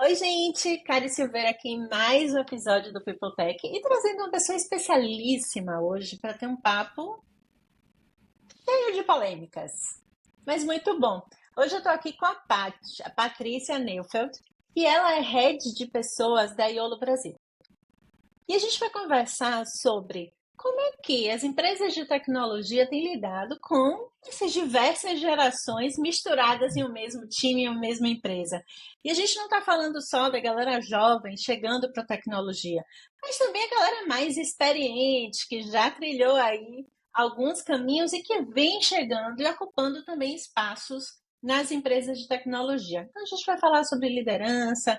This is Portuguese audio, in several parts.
Oi, gente! Cari Silveira aqui em mais um episódio do People Tech e trazendo uma pessoa especialíssima hoje para ter um papo cheio de polêmicas, mas muito bom. Hoje eu estou aqui com a Patrícia Neufeld, e ela é Head de Pessoas da Iolo Brasil. E a gente vai conversar sobre como é que as empresas de tecnologia têm lidado com essas diversas gerações misturadas em um mesmo time, em uma mesma empresa. E a gente não está falando só da galera jovem chegando para a tecnologia, mas também a galera mais experiente, que já trilhou aí alguns caminhos e que vem chegando e ocupando também espaços nas empresas de tecnologia. Então a gente vai falar sobre liderança,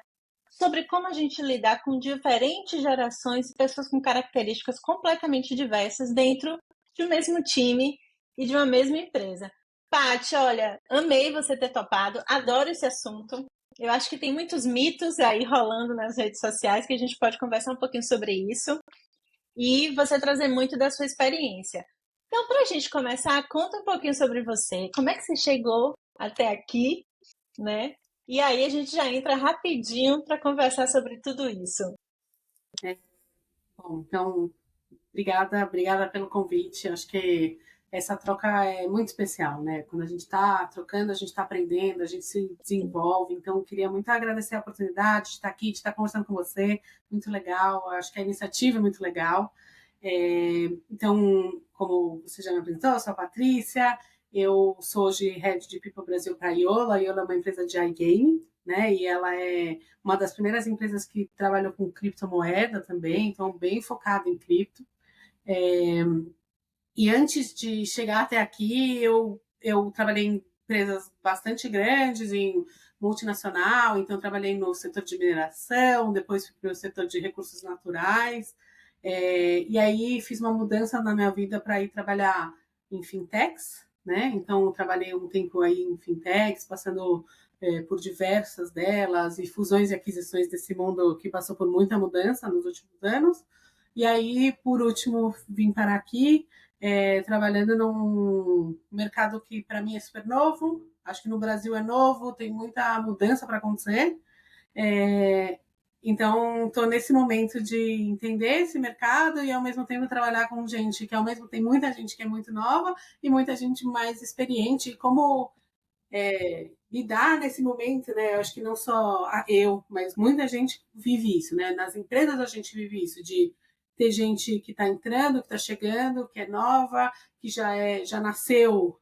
sobre como a gente lidar com diferentes gerações e pessoas com características completamente diversas dentro de um mesmo time e de uma mesma empresa. Paty, olha, amei você ter topado, adoro esse assunto. Eu acho que tem muitos mitos aí rolando nas redes sociais que a gente pode conversar um pouquinho sobre isso e você trazer muito da sua experiência. Então, para a gente começar, conta um pouquinho sobre você. Como é que você chegou até aqui, né? E aí a gente já entra rapidinho para conversar sobre tudo isso. É, bom, então, obrigada pelo convite. Acho que essa troca é muito especial, né? Quando a gente está trocando, a gente está aprendendo, a gente se desenvolve. Então, eu queria muito agradecer a oportunidade de estar aqui, de estar conversando com você. Muito legal. Acho que a iniciativa é muito legal. Então, como você já me apresentou, eu sou a Patrícia. Eu sou hoje Head de People Brasil para a Iolo. A Iolo é uma empresa de iGaming, né? E ela é uma das primeiras empresas que trabalhou com criptomoeda também, então bem focada em cripto. É, e antes de chegar até aqui, eu trabalhei em empresas bastante grandes, em multinacional, então trabalhei no setor de mineração, depois fui para o setor de recursos naturais, e aí fiz uma mudança na minha vida para ir trabalhar em fintechs, né? Então trabalhei um tempo aí em fintechs, passando por diversas delas e fusões e aquisições desse mundo que passou por muita mudança nos últimos anos. E aí, por último, vim parar aqui, trabalhando num mercado que para mim é super novo. Acho que no Brasil é novo, tem muita mudança para acontecer. É, então, estou nesse momento de entender esse mercado e, ao mesmo tempo, trabalhar com gente que, ao mesmo tem muita gente que é muito nova e muita gente mais experiente. E como lidar nesse momento, né? Eu acho que não só eu, mas muita gente vive isso, né? Nas empresas a gente vive isso, de ter gente que está entrando, que está chegando, que é nova, que já nasceu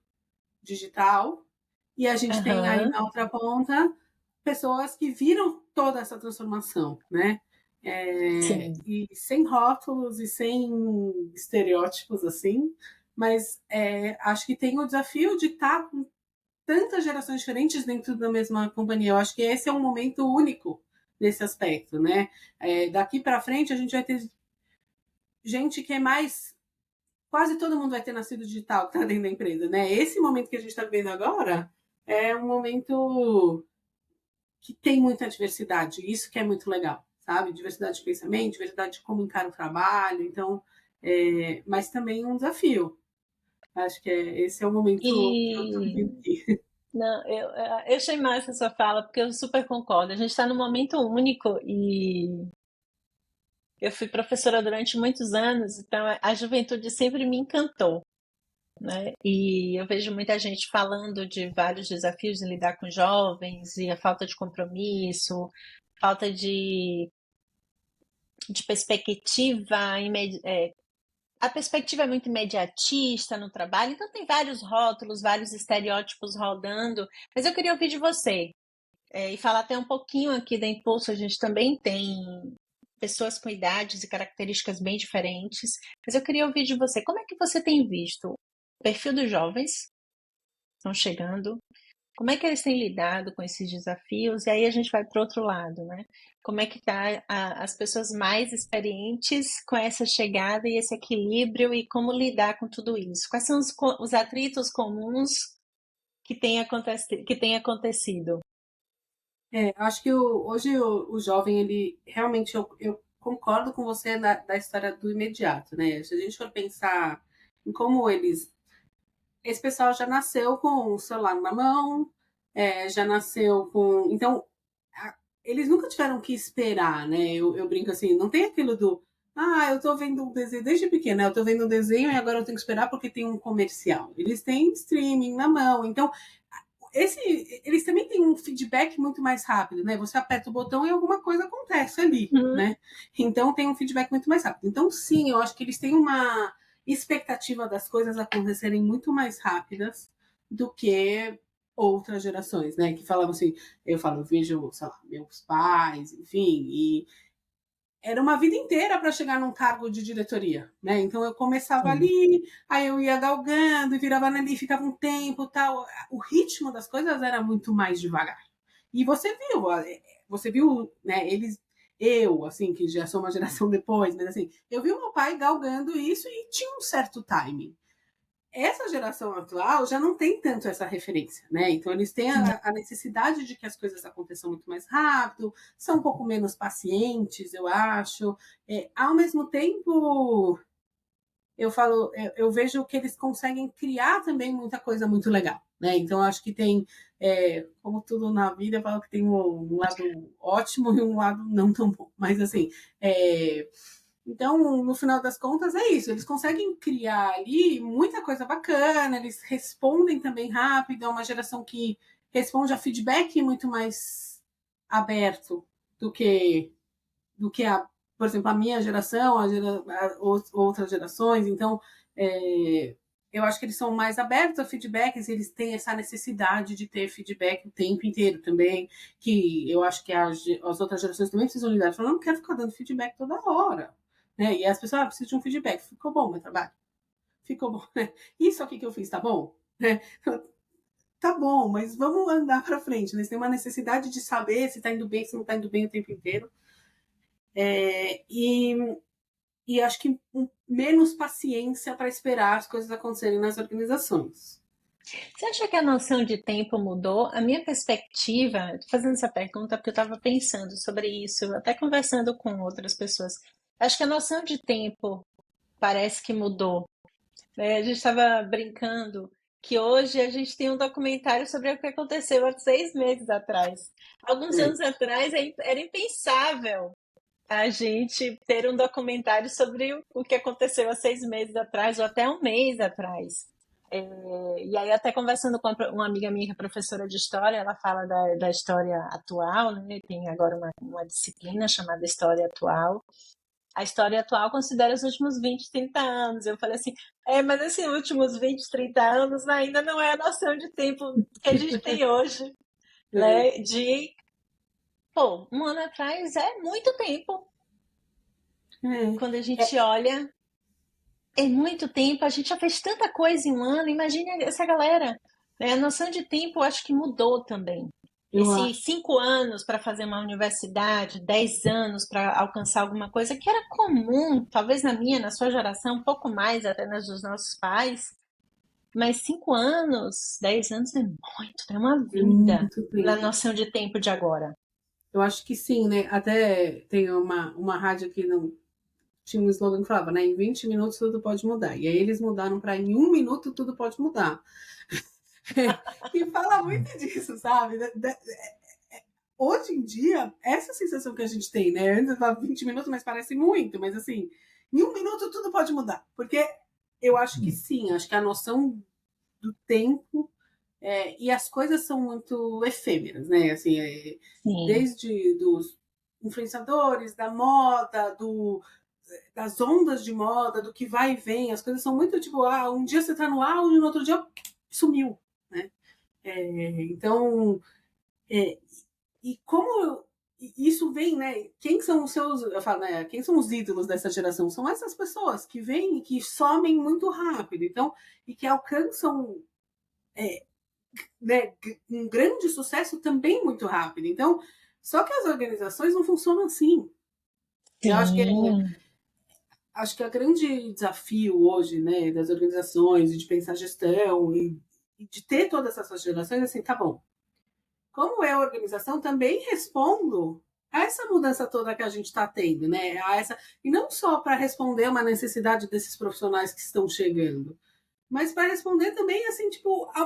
digital, e a gente tem aí Aham, na outra ponta pessoas que viram toda essa transformação, né? sim. E sem rótulos e sem estereótipos assim, mas acho que tem o desafio de estar com tantas gerações diferentes dentro da mesma companhia. Eu acho que esse é um momento único nesse aspecto, né? Daqui para frente a gente vai ter gente que é mais, quase todo mundo vai ter nascido digital que está dentro da empresa, né? Esse momento que a gente está vivendo agora é um momento que tem muita diversidade. Isso que é muito legal, sabe? Diversidade de pensamento, diversidade de como encara o trabalho. Então, mas também um desafio. Acho que esse é o momento que eu estou E vivendo aqui. não, eu achei massa a sua fala, porque eu super concordo. A gente está num momento único e eu fui professora durante muitos anos, então a juventude sempre me encantou, né? E eu vejo muita gente falando de vários desafios em lidar com jovens e a falta de compromisso, falta de perspectiva, a perspectiva é muito imediatista no trabalho, então tem vários rótulos, vários estereótipos rodando, mas eu queria ouvir de você, e falar até um pouquinho aqui da Impulso. A gente também tem pessoas com idades e características bem diferentes, mas eu queria ouvir de você, como é que você tem visto o perfil dos jovens que estão chegando, como é que eles têm lidado com esses desafios? E aí a gente vai para o outro lado, né? Como é que tá as pessoas mais experientes com essa chegada e esse equilíbrio e como lidar com tudo isso? Quais são os atritos comuns que têm acontecido? Acho que hoje o jovem, ele realmente, eu concordo com você da história do imediato, né? Se a gente for pensar em como esse pessoal já nasceu com o celular na mão, já nasceu com. Então, eles nunca tiveram que esperar, né? Eu brinco assim, não tem aquilo do eu tô vendo um desenho desde pequena, eu tô vendo um desenho e agora eu tenho que esperar porque tem um comercial. Eles têm streaming na mão, então eles também têm um feedback muito mais rápido, né? Você aperta o botão e alguma coisa acontece ali, Uhum. né? Então tem um feedback muito mais rápido. Então, sim, eu acho que eles têm uma expectativa das coisas acontecerem muito mais rápidas do que outras gerações, né? Que falavam assim, eu vejo, sei lá, meus pais, enfim, e era uma vida inteira para chegar num cargo de diretoria, né? Então eu começava Sim. ali, aí eu ia galgando, virava ali, ficava um tempo, tal. O ritmo das coisas era muito mais devagar. E você viu, né? Eu, assim, que já sou uma geração depois, mas assim, eu vi o meu pai galgando isso e tinha um certo timing. Essa geração atual já não tem tanto essa referência, né? Então eles têm a necessidade de que as coisas aconteçam muito mais rápido, são um pouco menos pacientes, eu acho. Ao mesmo tempo, eu vejo que eles conseguem criar também muita coisa muito legal, né? Então acho que tem, como tudo na vida, eu falo que tem um lado ótimo e um lado não tão bom. Mas assim, é, então, no final das contas, é isso. Eles conseguem criar ali muita coisa bacana, eles respondem também rápido, é uma geração que responde a feedback muito mais aberto do que, por exemplo, a minha geração, outras gerações. Então, é, eu acho que eles são mais abertos a feedbacks, eles têm essa necessidade de ter feedback o tempo inteiro também, que eu acho que as outras gerações também precisam lidar. Eu não quero ficar dando feedback toda hora. Né? E as pessoas precisam de um feedback. Ficou bom meu trabalho? Ficou bom, né? Isso aqui que eu fiz, tá bom? Né? Tá bom, mas vamos andar para frente. Né? Eles têm uma necessidade de saber se está indo bem, se não está indo bem o tempo inteiro. E acho que menos paciência para esperar as coisas acontecerem nas organizações. Você acha que a noção de tempo mudou? A minha perspectiva, tô fazendo essa pergunta porque eu estava pensando sobre isso, até conversando com outras pessoas. Acho que a noção de tempo parece que mudou, né? A gente estava brincando que hoje a gente tem um documentário sobre o que aconteceu há 6 meses atrás. Alguns É, anos atrás era impensável a gente ter um documentário sobre o que aconteceu há 6 meses atrás ou até um mês atrás. E aí, até conversando com uma amiga minha que é professora de história, ela fala da história atual, né? Tem agora uma disciplina chamada História Atual. A história atual considera os últimos 20, 30 anos. Eu falei assim, mas esses últimos 20, 30 anos ainda não é a noção de tempo que a gente tem hoje, é, né? Pô, um ano atrás é muito tempo. Quando a é, gente olha, é muito tempo. A gente já fez tanta coisa em um ano. Imagina essa galera. Né? A noção de tempo eu acho que mudou também. eu Esses acho. 5 anos para fazer uma universidade, 10 anos para alcançar alguma coisa que era comum, talvez na minha, na sua geração, um pouco mais até nas dos nossos pais, mas 5 anos, 10 anos é muito, é uma É vida muito na tempo. noção de tempo de agora. Eu acho que sim, né? Até tem uma rádio que não tinha um slogan que falava, né? Em 20 minutos tudo pode mudar. E aí eles mudaram para em 1 minuto tudo pode mudar. E fala muito disso, sabe? Hoje em dia, essa sensação que a gente tem, né? Antes falava 20 minutos, mas parece muito, mas assim, em 1 minuto tudo pode mudar. Porque eu acho que sim, acho que a noção do tempo e as coisas são muito efêmeras, né? Assim, Sim. desde dos influenciadores, da moda, das ondas de moda, do que vai e vem, as coisas são muito tipo, um dia você tá no auge, no outro dia sumiu, né? Então, é, e como isso vem, né? Quem são os seus, eu falo, né? Quem são os ídolos dessa geração? São essas pessoas que vêm e que somem muito rápido, então, e que alcançam né, um grande sucesso também muito rápido. Então, só que as organizações não funcionam assim. Eu Sim. acho que o grande desafio hoje, né, das organizações e de pensar gestão e de ter todas essas gerações, é assim, tá bom. Como é a organização, também respondo a essa mudança toda que a gente está tendo, né? E não só para responder uma necessidade desses profissionais que estão chegando, mas para responder também, assim, tipo, a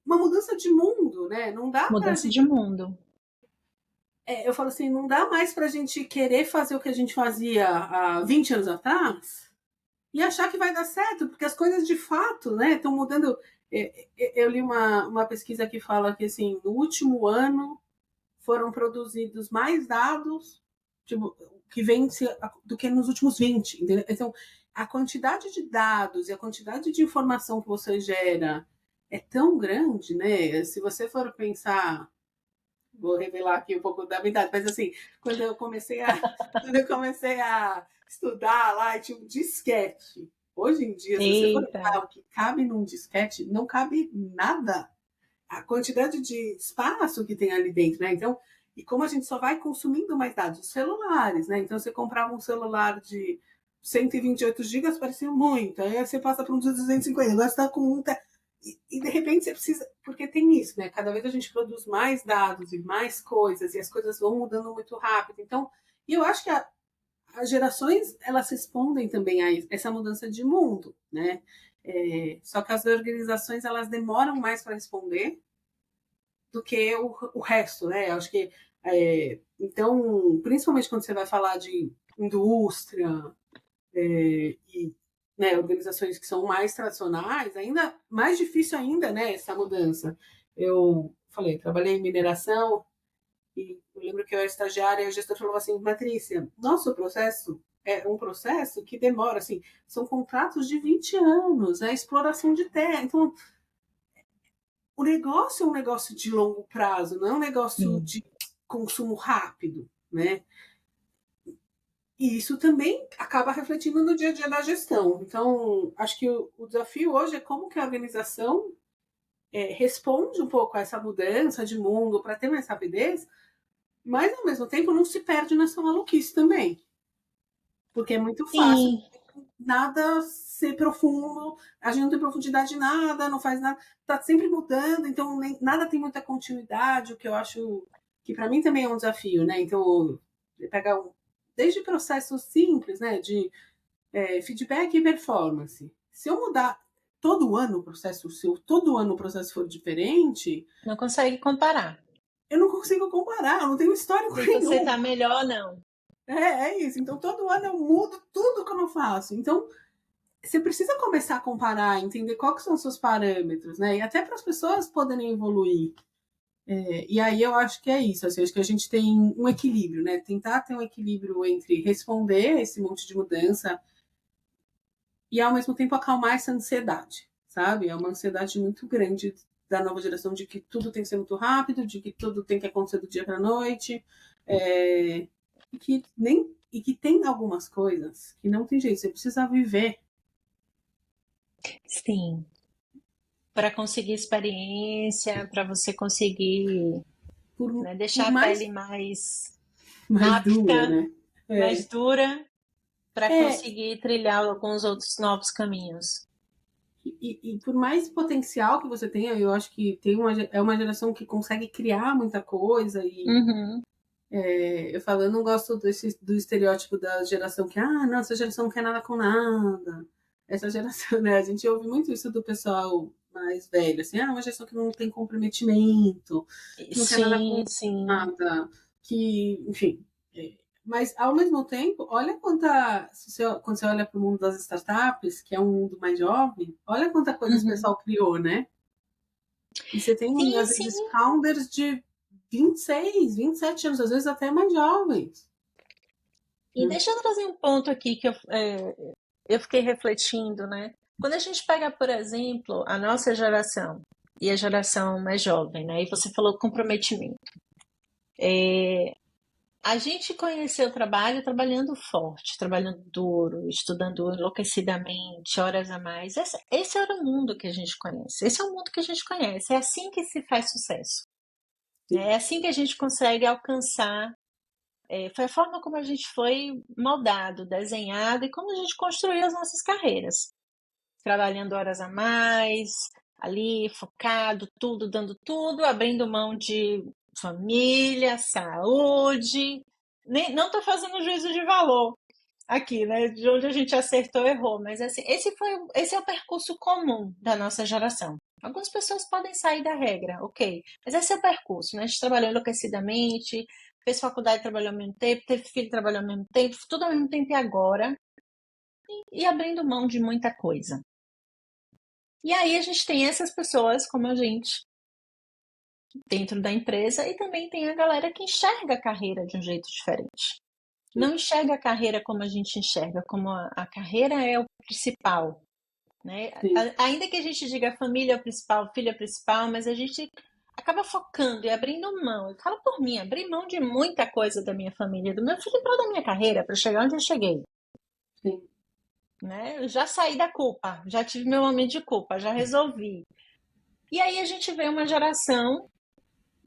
uma mudança de mundo, né? Não dá para a Mudança gente de mundo. eu falo assim, não dá mais para a gente querer fazer o que a gente fazia há 20 anos atrás e achar que vai dar certo, porque as coisas de fato, né, estão mudando. Eu li uma pesquisa que fala que assim, no último ano foram produzidos mais dados tipo, que vem do que nos últimos 20. Entendeu? Então, a quantidade de dados e a quantidade de informação que você gera é tão grande, né? Se você for pensar, vou revelar aqui um pouco da minha idade, mas assim, quando eu comecei a estudar lá, tinha um disquete. Hoje em dia, se você for Eita, olhar o que cabe num disquete, não cabe nada. A quantidade de espaço que tem ali dentro, né? Então, e como a gente só vai consumindo mais dados, os celulares, né? Então, você comprava um celular de 128 gigas, parecia muito. Aí você passa para um de 250, agora você está com um. E de repente você precisa. Porque tem isso, né? Cada vez a gente produz mais dados e mais coisas, e as coisas vão mudando muito rápido. Então, e eu acho que as gerações elas respondem também a essa mudança de mundo, né? Só que as organizações elas demoram mais para responder do que o resto, né? Eu acho que então, principalmente quando você vai falar de indústria e né, organizações que são mais tradicionais, ainda mais difícil ainda, né? Essa mudança. Eu falei, trabalhei em mineração e eu lembro que eu era estagiária e o gestor falou assim, Patrícia, nosso processo é um processo que demora, assim, são contratos de 20 anos, é exploração de terra. Então, o negócio é um negócio de longo prazo, não é um negócio sim. de consumo rápido, né? E isso também acaba refletindo no dia a dia da gestão. Então, acho que o desafio hoje é como que a organização responde um pouco a essa mudança de mundo para ter mais rapidez, mas ao mesmo tempo não se perde nessa maluquice também. Porque é muito fácil Sim, nada ser profundo, a gente não tem profundidade em nada, não faz nada, tá sempre mudando, então nada tem muita continuidade, o que eu acho que para mim também é um desafio, né? Então, pegar desde processos simples, né, de feedback e performance. Se eu mudar todo ano o processo, se eu, todo ano o processo for diferente, não consegue comparar. eu não consigo comparar, eu não tenho histórico Se você nenhum. tá melhor ou não. É isso. Então, todo ano eu mudo tudo que eu não faço. Então, você precisa começar a comparar, entender quais são os seus parâmetros, né? E até para as pessoas poderem evoluir. E aí eu acho que é isso, assim, acho que a gente tem um equilíbrio, né? Tentar ter um equilíbrio entre responder esse monte de mudança e ao mesmo tempo acalmar essa ansiedade, sabe? É uma ansiedade muito grande da nova geração de que tudo tem que ser muito rápido, de que tudo tem que acontecer do dia para a noite, e que tem algumas coisas que não tem jeito, você precisa viver Sim, para conseguir experiência, para você conseguir, né, por deixar a mais pele mais mais dura, apta, né? mais É, dura, para é conseguir trilhar alguns outros novos caminhos. e por mais potencial que você tenha, eu acho que é uma geração que consegue criar muita coisa Uhum. eu falo, eu não gosto do estereótipo da geração que, não, essa geração não quer nada com nada. Essa geração, né? A gente ouve muito isso do pessoal mais velho, assim, uma geração que não tem comprometimento, que não quer nada com Sim, sim. nada, que, enfim. Mas, ao mesmo tempo, olha quanta. Quando você olha para o mundo das startups, que é um mundo mais jovem, olha quanta coisa esse Uhum. pessoal criou, né? E você tem, Sim, às vezes, sim. founders de 26, 27 anos, às vezes até mais jovens. E deixa eu trazer um ponto aqui que eu fiquei refletindo, né? Quando a gente pega, por exemplo, a nossa geração e a geração mais jovem, né? E você falou comprometimento. A gente conheceu o trabalho trabalhando forte, trabalhando duro, estudando enlouquecidamente, horas a mais. Esse era o mundo que a gente conhece. Esse é o mundo que a gente conhece. É assim que se faz sucesso. Né? É assim que a gente consegue alcançar. Foi a forma como a gente foi moldado, desenhado e como a gente construiu as nossas carreiras. Trabalhando horas a mais, ali, focado, tudo, dando tudo, abrindo mão de família, saúde. Não estou fazendo juízo de valor aqui, né? De onde a gente acertou, errou. Mas assim, esse é o percurso comum da nossa geração. Algumas pessoas podem sair da regra, ok. Mas esse é o percurso, né? A gente trabalhou enlouquecidamente, fez faculdade, trabalhou ao mesmo tempo, teve filho, trabalhou ao mesmo tempo, tudo ao mesmo tempo e agora, e abrindo mão de muita coisa. E aí a gente tem essas pessoas como a gente dentro da empresa e também tem a galera que enxerga a carreira de um jeito diferente. Não enxerga a carreira como a gente enxerga, como a carreira é o principal, né? Sim, Ainda que a gente diga família é o principal, filho é o principal, mas a gente acaba focando e abrindo mão. Eu falo por mim, abri mão de muita coisa da minha família, do meu filho para da minha carreira, para chegar onde eu cheguei, sim. né? Eu já saí da culpa, já tive meu momento de culpa, já resolvi. E aí a gente vê uma geração,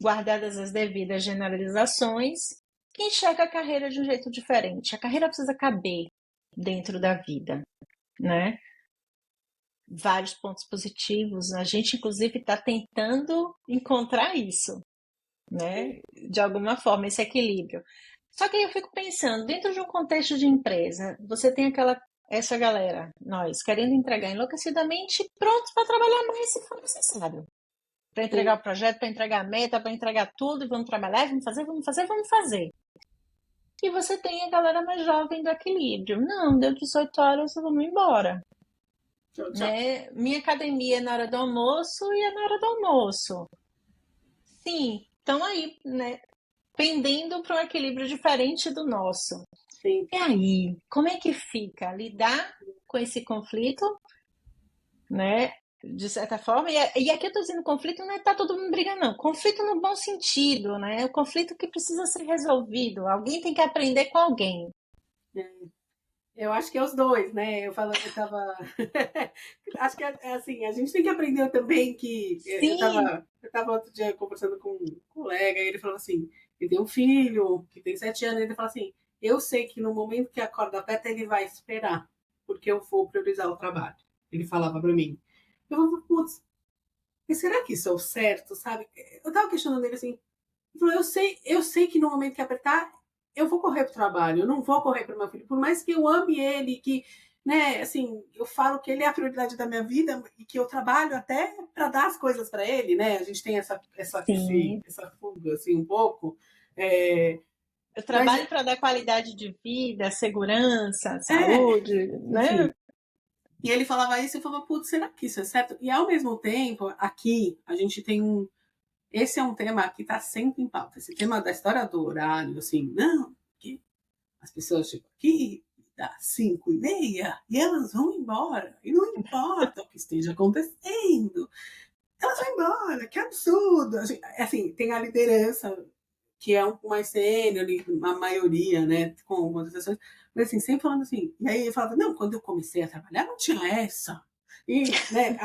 guardadas as devidas generalizações, que enxerga a carreira de um jeito diferente. A carreira precisa caber dentro da vida, né? Vários pontos positivos. A gente, inclusive, está tentando encontrar isso, né? De alguma forma, esse equilíbrio. Só que aí eu fico pensando, dentro de um contexto de empresa, você tem essa galera, nós, querendo entregar enlouquecidamente, prontos para trabalhar mais se for necessário. Para entregar Sim. o projeto, para entregar a meta, para entregar tudo, e vamos trabalhar, vamos fazer, vamos fazer, vamos fazer. E você tem a galera mais jovem do equilíbrio. Não, deu 18 horas, vamos embora. Tchau, tchau. Né? Minha academia é na hora do almoço e é na hora do almoço. Sim, estão aí, né? Pendendo para um equilíbrio diferente do nosso. Sim. E aí, como é que fica lidar com esse conflito, né? De certa forma, e aqui eu estou dizendo conflito não é tá todo mundo brigando, não. Conflito no bom sentido, né? O conflito que precisa ser resolvido. Alguém tem que aprender com alguém. Eu acho que é os dois, né? Eu tava. Acho que é assim, a gente tem que aprender também que. Sim, Eu tava outro dia conversando com um colega e ele falou assim: ele tem um filho que tem 7 anos, e ele falou assim: eu sei que no momento que a corda aperta, ele vai esperar, porque eu vou priorizar o trabalho. Ele falava pra mim. Eu falava, putz, mas será que isso é o certo, sabe? Eu tava questionando ele assim, ele falou, eu sei que no momento que apertar, eu vou correr pro trabalho, eu não vou correr pro meu filho. Por mais que eu ame ele, que, né, assim, eu falo que ele é a prioridade da minha vida e que eu trabalho até para dar as coisas para ele, né? A gente tem sim. essa fuga, assim, um pouco. É, Eu mas, trabalho para dar qualidade de vida, segurança, é, saúde, né? enfim. E ele falava isso e eu falava, putz, será que isso é certo? E ao mesmo tempo, aqui, a gente tem um. Esse é um tema que está sempre em pauta. Esse tema da história do horário, assim, não, que as pessoas chegam aqui, dá 5:30 e elas vão embora. E não importa o que esteja acontecendo, elas vão embora, que absurdo. Assim, tem a liderança, que é um mais sênior, a maioria, né, com algumas exceções, mas assim, sempre falando assim. E aí eu falava, não, quando eu comecei a trabalhar, não tinha essa. E, né,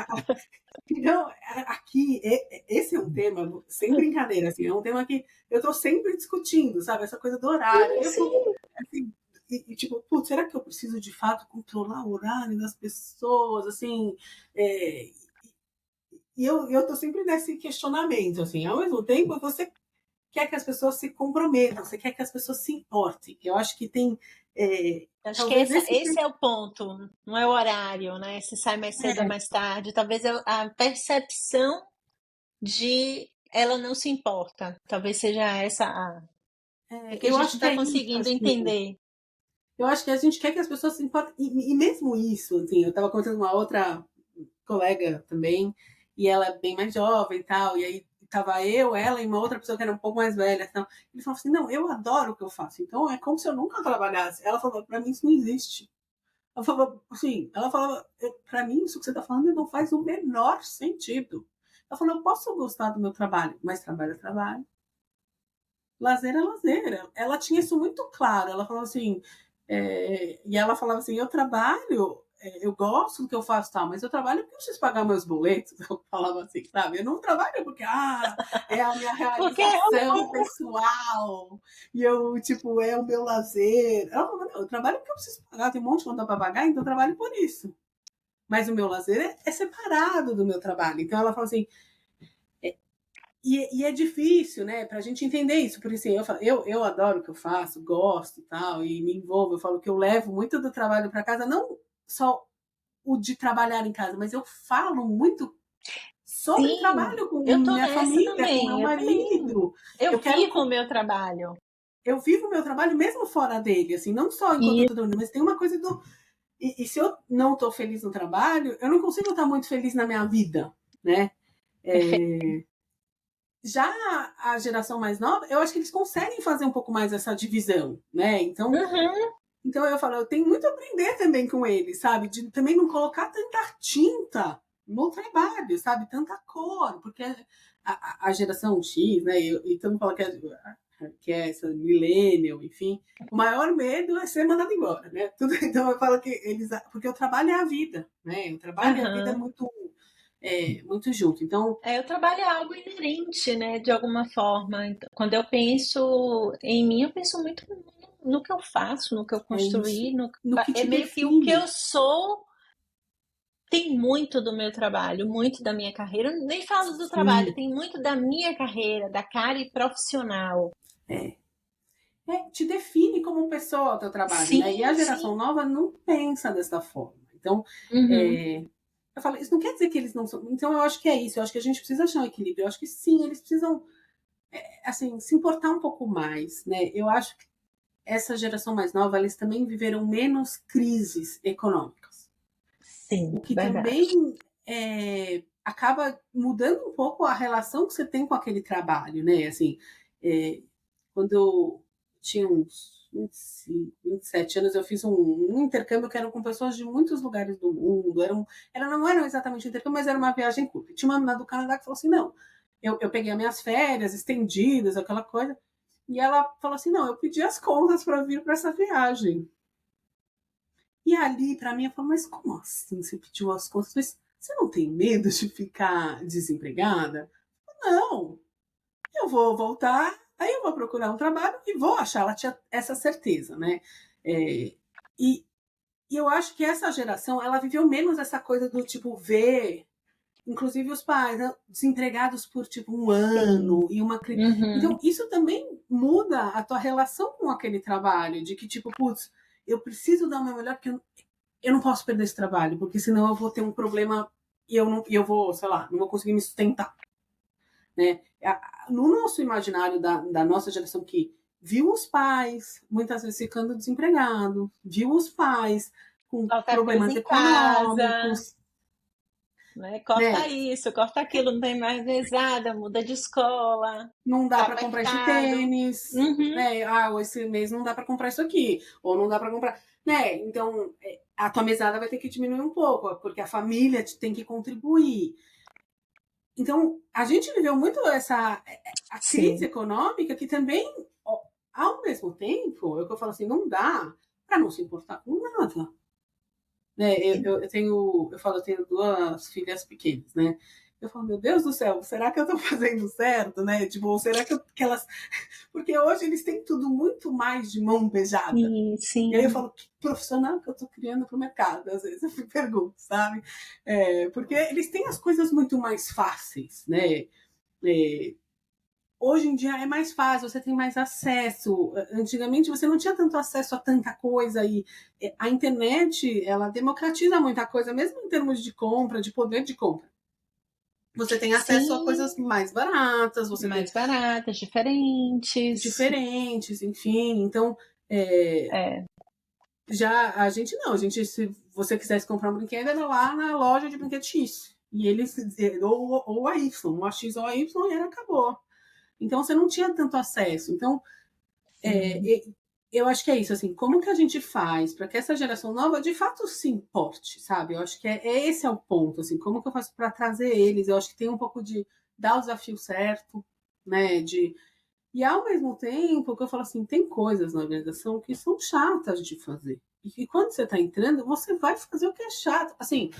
então, aqui, esse é um tema, sem brincadeira, assim, é um tema que eu estou sempre discutindo, sabe? Essa coisa do horário. Sim, Eu fico, sim. assim, tipo, putz, será que eu preciso de fato controlar o horário das pessoas, assim? É, eu tô sempre nesse questionamento, assim, ao mesmo tempo você quer que as pessoas se comprometam, você quer que as pessoas se importem. Eu acho que tem, Acho que talvez esse é o ponto, não é o horário, né? Se sai mais cedo ou é, mais tarde. Talvez a percepção de ela não se importa. Talvez seja essa o que a eu gente não acho que está é isso, conseguindo assim. entender. Eu acho que a gente quer que as pessoas se importem. E mesmo isso, assim, eu estava conversando com uma outra colega também, e ela é bem mais jovem e tal, e aí tava eu, ela e uma outra pessoa que era um pouco mais velha. Então, ele falou assim: não, eu adoro o que eu faço, então é como se eu nunca trabalhasse. Ela falou: pra mim isso não existe. Ela falou assim: ela falou, pra mim isso que você tá falando não faz o menor sentido. Ela falou: eu posso gostar do meu trabalho, mas trabalho é trabalho. Lazer é lazer. Ela tinha isso muito claro. Ela falou assim, e ela falava assim, eu trabalho, eu gosto do que eu faço tal, mas eu trabalho porque eu preciso pagar meus boletos. Eu falava assim, sabe? Eu não trabalho porque é a minha Porque realização pessoal e eu, tipo, é o meu lazer. Ela falou, não, eu trabalho porque eu preciso pagar, tem um monte de conta para pagar, então eu trabalho por isso. Mas o meu lazer é separado do meu trabalho. Então ela falou assim, e é difícil, né, para a gente entender isso. Por isso, assim, eu adoro o que eu faço, gosto e tal, e me envolvo. Eu falo que eu levo muito do trabalho para casa, não só o de trabalhar em casa, mas eu falo muito sobre sim, trabalho com eu tô minha nessa família, com meu também. Eu também. marido. Eu Eu quero. vivo o meu trabalho. eu vivo o meu trabalho mesmo fora dele, assim, não só enquanto eu E tô trabalhando, mas tem uma coisa do... E se eu não tô feliz no trabalho, eu não consigo estar muito feliz na minha vida, né? perfeito. Já a geração mais nova, eu acho que eles conseguem fazer um pouco mais essa divisão, né? Uhum, Então eu falo, eu tenho muito a aprender também com eles, sabe? De também não colocar tanta tinta no trabalho, sabe? Tanta cor, porque a geração X, né? E todo mundo fala que é essa millennial, enfim. O maior medo é ser mandado embora, né? Tudo, então eu falo que eles... Porque o trabalho é a vida, né? O trabalho e a vida aham. muito junto. Então, O trabalho é algo inerente, né, de alguma forma. Então, quando eu penso em mim, eu penso muito no que eu faço, no que eu é construí, isso. No que é te meio que o que eu define. sou tem muito do meu trabalho, muito da minha carreira. Eu nem falo do trabalho, Sim, tem muito da minha carreira, da cara profissional. é. Te define como pessoa o teu trabalho, né? E a Sim, geração sim. nova não pensa dessa forma. Então, Uhum. é, eu falo, isso não quer dizer que eles não são. Então, eu acho que é isso. Eu acho que a gente precisa achar um equilíbrio. Eu acho que sim, eles precisam, assim, se importar um pouco mais, né? Eu acho que essa geração mais nova, eles também viveram menos crises econômicas, Sim, o que verdade. também acaba mudando um pouco a relação que você tem com aquele trabalho, né? Assim, é, quando eu tinha uns 25, 27 anos, eu fiz um intercâmbio que era com pessoas de muitos lugares do mundo. Não era exatamente um intercâmbio, mas era uma viagem curta. E tinha uma menina do Canadá que falou assim: não, eu peguei as minhas férias estendidas, aquela coisa. E ela falou assim: não, eu pedi as contas para vir para essa viagem. E ali, para mim, eu falei: mas como assim você pediu as contas? Mas você não tem medo de ficar desempregada? Não, eu vou voltar, aí eu vou procurar um trabalho e vou achar. Ela tinha essa certeza, né? É, e, e eu acho que essa geração, ela viveu menos essa coisa do tipo ver, inclusive os pais, né, desempregados por tipo um Sim. ano e uma crise. Então, Uhum. isso também muda a tua relação com aquele trabalho, de que tipo, putz, eu preciso dar o meu melhor porque eu não posso perder esse trabalho, porque senão eu vou ter um problema e eu vou, sei lá, não vou conseguir me sustentar, né? No nosso imaginário da nossa geração que viu os pais muitas vezes ficando desempregados, viu os pais com Falta coisa problemas em casa, econômicos, né? Corta né? isso, corta aquilo, não tem mais mesada, muda de escola, Não dá tá para comprar esse apertado. tênis, Uhum. né? Ah, esse mês não dá para comprar isso aqui, ou não dá para comprar, né? Então, a tua mesada vai ter que diminuir um pouco, porque a família tem que contribuir. Então, a gente viveu muito a crise Sim. econômica que também, ao mesmo tempo, é o que eu falo assim, não dá para não se importar com nada. Né? Sim. Eu tenho duas filhas pequenas, né? Eu falo, meu Deus do céu, será que eu estou fazendo certo, né? Tipo, será que elas... Porque hoje eles têm tudo muito mais de mão beijada. Sim, E aí eu sim. falo, que profissional que eu estou criando para o mercado? Às vezes eu me pergunto, sabe? Porque eles têm as coisas muito mais fáceis, né? É, hoje em dia é mais fácil, você tem mais acesso. Antigamente você não tinha tanto acesso a tanta coisa e a internet, ela democratiza muita coisa, mesmo em termos de compra, de poder de compra. Você tem acesso a coisas Sim, mais baratas, você tem mais baratas, diferentes. diferentes, enfim. Então, é, É, já a gente não, a gente, se você quisesse comprar um brinquedo, era lá na loja de brinquedo X. E eles, ou a Y, uma X ou a Y, e era, acabou. Então você não tinha tanto acesso. Então, sim. eu acho que é isso, assim, como que a gente faz para que essa geração nova de fato se importe, sabe? Eu acho que esse é o ponto, assim, como que eu faço para trazer eles? Eu acho que tem um pouco de dar o desafio certo, né? E ao mesmo tempo que eu falo assim, tem coisas na organização que são chatas de fazer. E que quando você está entrando, você vai fazer o que é chato. Assim,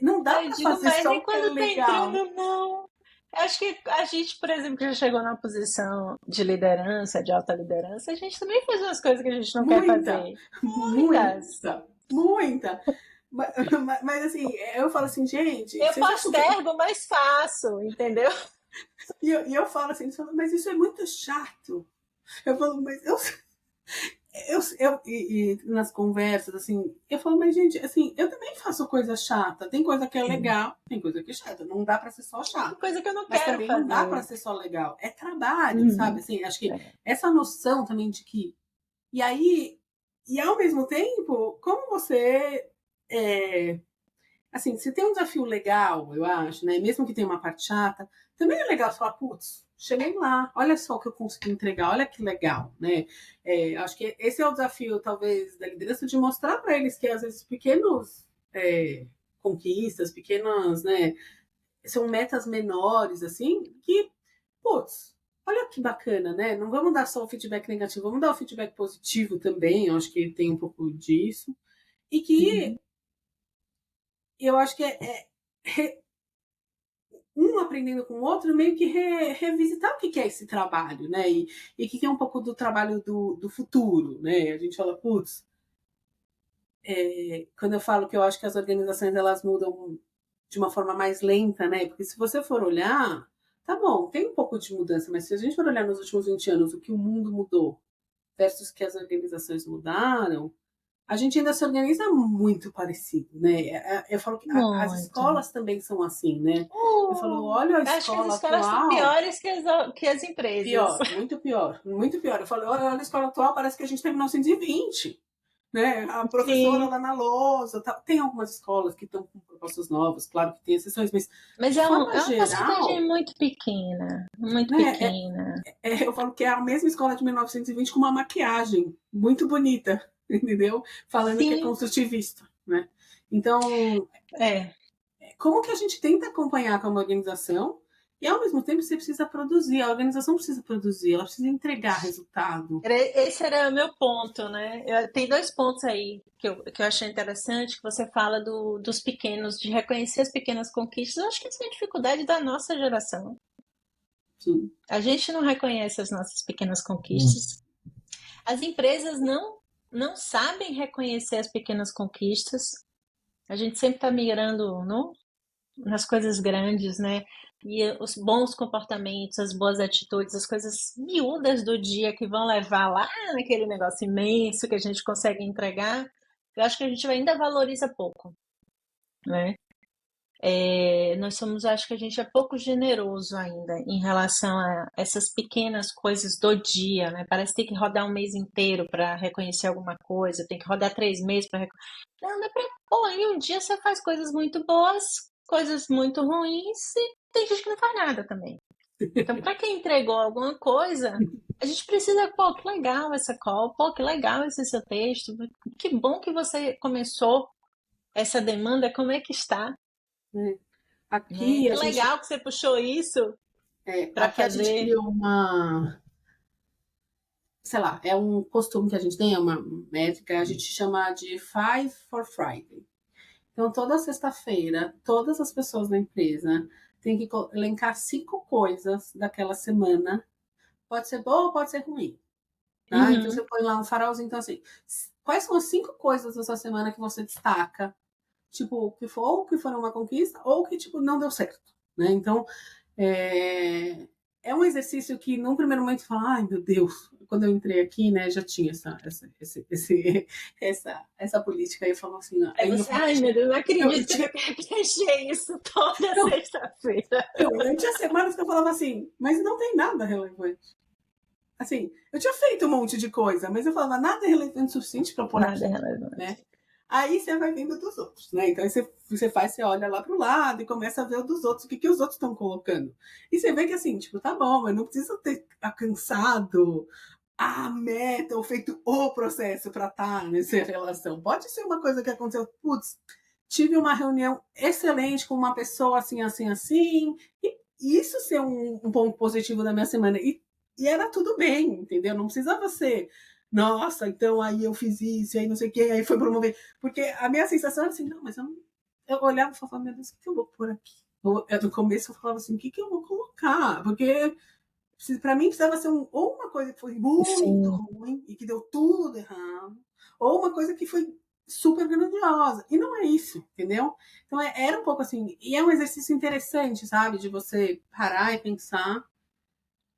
não dá Eu para digo fazer mais só nem o que é quando tá legal. entrando, não. Eu acho que a gente, por exemplo, que já chegou na posição de liderança, de alta liderança, a gente também faz umas coisas que a gente não quer Muita, fazer. Muitas. muita, muita. Mas, mas, assim, eu falo assim, gente, Eu vocês acham que. postergo, mas faço, entendeu? E eu falo assim, eles falam, mas isso é muito chato. Eu falo, mas nas conversas, assim, eu falo, mas gente, assim, eu também faço coisa chata. Tem coisa que é Sim. legal, tem coisa que é chata. Não dá pra ser só Tem chato. coisa que eu não Mas quero também não dá pra fazer. ser só legal. É trabalho, sabe? Uhum. Assim, acho que É. essa noção também de que. E aí, e ao mesmo tempo, como você. É, assim, se tem um desafio legal, eu acho, né? Mesmo que tenha uma parte chata, também é legal falar, putz, cheguei lá, olha só o que eu consegui entregar, olha que legal, né? Acho que esse é o desafio, talvez, da liderança, de mostrar para eles que, às vezes, pequenos conquistas, pequenas, né? São metas menores, assim, que, putz, olha que bacana, né? Não vamos dar só o feedback negativo, vamos dar o feedback positivo também, eu acho que tem um pouco disso. E que Uhum. eu acho que um aprendendo com o outro, meio que revisitar o que é esse trabalho, né? E o que é um pouco do trabalho do futuro, né? A gente fala, putz, quando eu falo que eu acho que as organizações elas mudam de uma forma mais lenta, né? Porque se você for olhar, tá bom, tem um pouco de mudança, mas se a gente for olhar nos últimos 20 anos o que o mundo mudou versus o que as organizações mudaram, a gente ainda se organiza muito parecido, né? Eu falo que as Muito. escolas também são assim, né? Eu falo, Uh, olha a Acho que as escola escolas estão atual, piores que as empresas. pior, muito pior, muito pior. Eu falei, olha a escola atual, parece que a gente tem 1920, né? A professora Sim, lá na lousa, tá. Tem algumas escolas que estão com propostas novas, claro que tem exceções, mas mas de forma é uma porcentagem geral, muito pequena, muito né? pequena. Eu falo que é a mesma escola de 1920 com uma maquiagem muito bonita, entendeu? Falando que é Sim, construtivista, né? Então, é. como que a gente tenta acompanhar como organização e, ao mesmo tempo, você precisa produzir, a organização precisa produzir, ela precisa entregar resultado. Esse era o meu ponto, né? Tem dois pontos aí que eu achei interessante, que você fala dos pequenos, de reconhecer as pequenas conquistas. Eu acho que essa é a dificuldade da nossa geração. Sim. A gente não reconhece as nossas pequenas conquistas. As empresas não sabem reconhecer as pequenas conquistas. A gente sempre está migrando nas coisas grandes, né? E os bons comportamentos, as boas atitudes, as coisas miúdas do dia que vão levar lá naquele negócio imenso que a gente consegue entregar, eu acho que a gente ainda valoriza pouco, né? Nós somos, acho que a gente é pouco generoso ainda em relação a essas pequenas coisas do dia, né? Parece que tem que rodar um mês inteiro para reconhecer alguma coisa, tem que rodar 3 meses para reconhecer. Não, não é pra... Pô, em um dia você faz coisas muito boas, coisas muito ruins, e tem gente que não faz nada também. Então, para quem entregou alguma coisa, a gente precisa, pô, que legal essa call, pô, que legal esse seu texto, que bom que você começou essa demanda, como é que está? Né? Né? Aqui a Que gente, legal que você puxou isso para aqui a gente fazer. criou uma, sei lá, é um costume que a gente tem, é uma métrica, a gente chama de Five for Friday. Então, toda sexta-feira, todas as pessoas da empresa têm que elencar 5 coisas daquela semana. Pode ser boa ou pode ser ruim. Tá? Então, você Uhum. põe lá um farolzinho. Então, assim, quais são as 5 coisas dessa semana que você destaca? Tipo, que for, ou que foram uma conquista, ou que, tipo, não deu certo. Né? Então, é, é um exercício que, num primeiro momento, você fala, ai, meu Deus, quando eu entrei aqui, né, já tinha essa política aí, eu falo assim, Aí aí eu você, falo, ai meu Deus, não acredito que eu, eu tenho que preencher isso toda não, sexta-feira. eu tinha semanas que eu falava assim, mas não tem nada relevante. Assim, eu tinha feito um monte de coisa, mas eu falava, nada é relevante o suficiente para pôr Nada aqui, relevante. né? Aí você vai vendo dos outros, né? Então aí você olha lá pro lado e começa a ver o dos outros, o que, que os outros estão colocando. E você vê que assim, tipo, tá bom, mas não precisa ter alcançado a meta ou feito o processo para estar nessa relação. Pode ser uma coisa que aconteceu, putz, tive uma reunião excelente com uma pessoa assim, assim, assim, e isso ser um ponto positivo da minha semana. E era tudo bem, entendeu? Não precisava ser, nossa, então aí eu fiz isso, aí não sei o que, aí foi promover. Porque a minha sensação era assim, não, mas eu, não... eu olhava e falava, meu Deus, o que eu vou pôr aqui? No começo eu falava assim, o que eu vou colocar? Porque para mim precisava ser ou uma coisa que foi muito Sim. ruim e que deu tudo errado, ou uma coisa que foi super grandiosa. E não é isso, entendeu? Então era um pouco assim, e é um exercício interessante, sabe? De você parar e pensar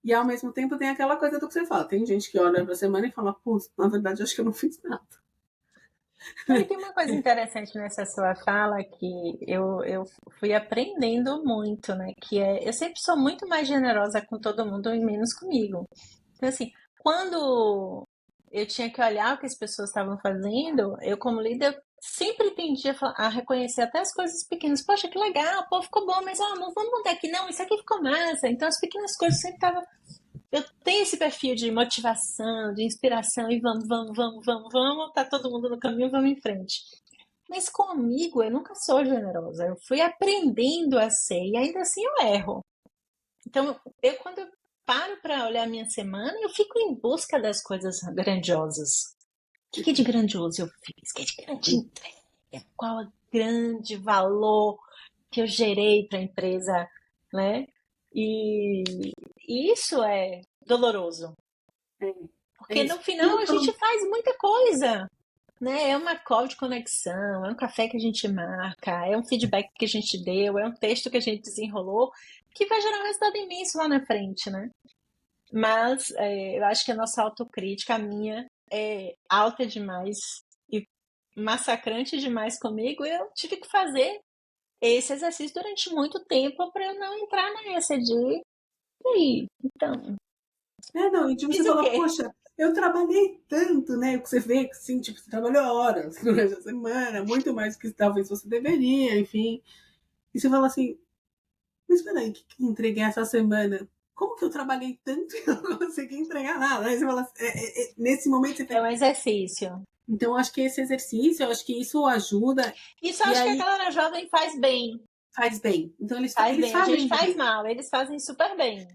E ao mesmo tempo tem aquela coisa do que você fala. Tem gente que olha pra semana e fala, pô, na verdade acho que eu não fiz nada. Não, e tem uma coisa interessante nessa sua fala que eu fui aprendendo muito, né? Que é, eu sempre sou muito mais generosa com todo mundo e menos comigo. Então, assim, quando eu tinha que olhar o que as pessoas estavam fazendo, eu, como líder, sempre tendia a reconhecer até as coisas pequenas. Poxa, que legal, pô, ficou bom, mas não vamos mudar aqui, não, isso aqui ficou massa. Então, as pequenas coisas sempre estavam. Eu tenho esse perfil de motivação, de inspiração, e vamos, vamos, vamos, vamos, vamos, tá todo mundo no caminho, vamos em frente. Mas comigo, eu nunca sou generosa. Eu fui aprendendo a ser, e ainda assim eu erro. Então, eu quando eu paro para olhar a minha semana, eu fico em busca das coisas grandiosas. O que de grandioso eu fiz? O que de grande entrega? Qual o grande valor que eu gerei para a empresa, né? E isso é doloroso, É, é porque no isso. final Não, a gente faz muita coisa, né? É uma call de conexão, é um café que a gente marca, é um feedback que a gente deu, é um texto que a gente desenrolou, que vai gerar um resultado imenso lá na frente, né? Mas eu acho que a nossa autocrítica, a minha, é alta demais e massacrante demais comigo. Eu tive que fazer esse exercício durante muito tempo para eu não entrar nessa de. E aí, então, não, e tipo, fiz você o fala, quê? poxa, eu trabalhei tanto, né? O que você vê, assim, tipo, você trabalhou horas durante a semana, muito mais do que talvez você deveria, enfim. E você fala assim, mas peraí, o que eu entreguei essa semana? Como que eu trabalhei tanto e não consegui entregar nada? Aí você fala, nesse momento você É fala, um exercício. então acho que esse exercício, eu acho que isso ajuda Isso eu e acho que a aí galera jovem faz bem. faz bem. Então Faz eles bem. A gente fazem faz bem. mal, eles fazem super bem.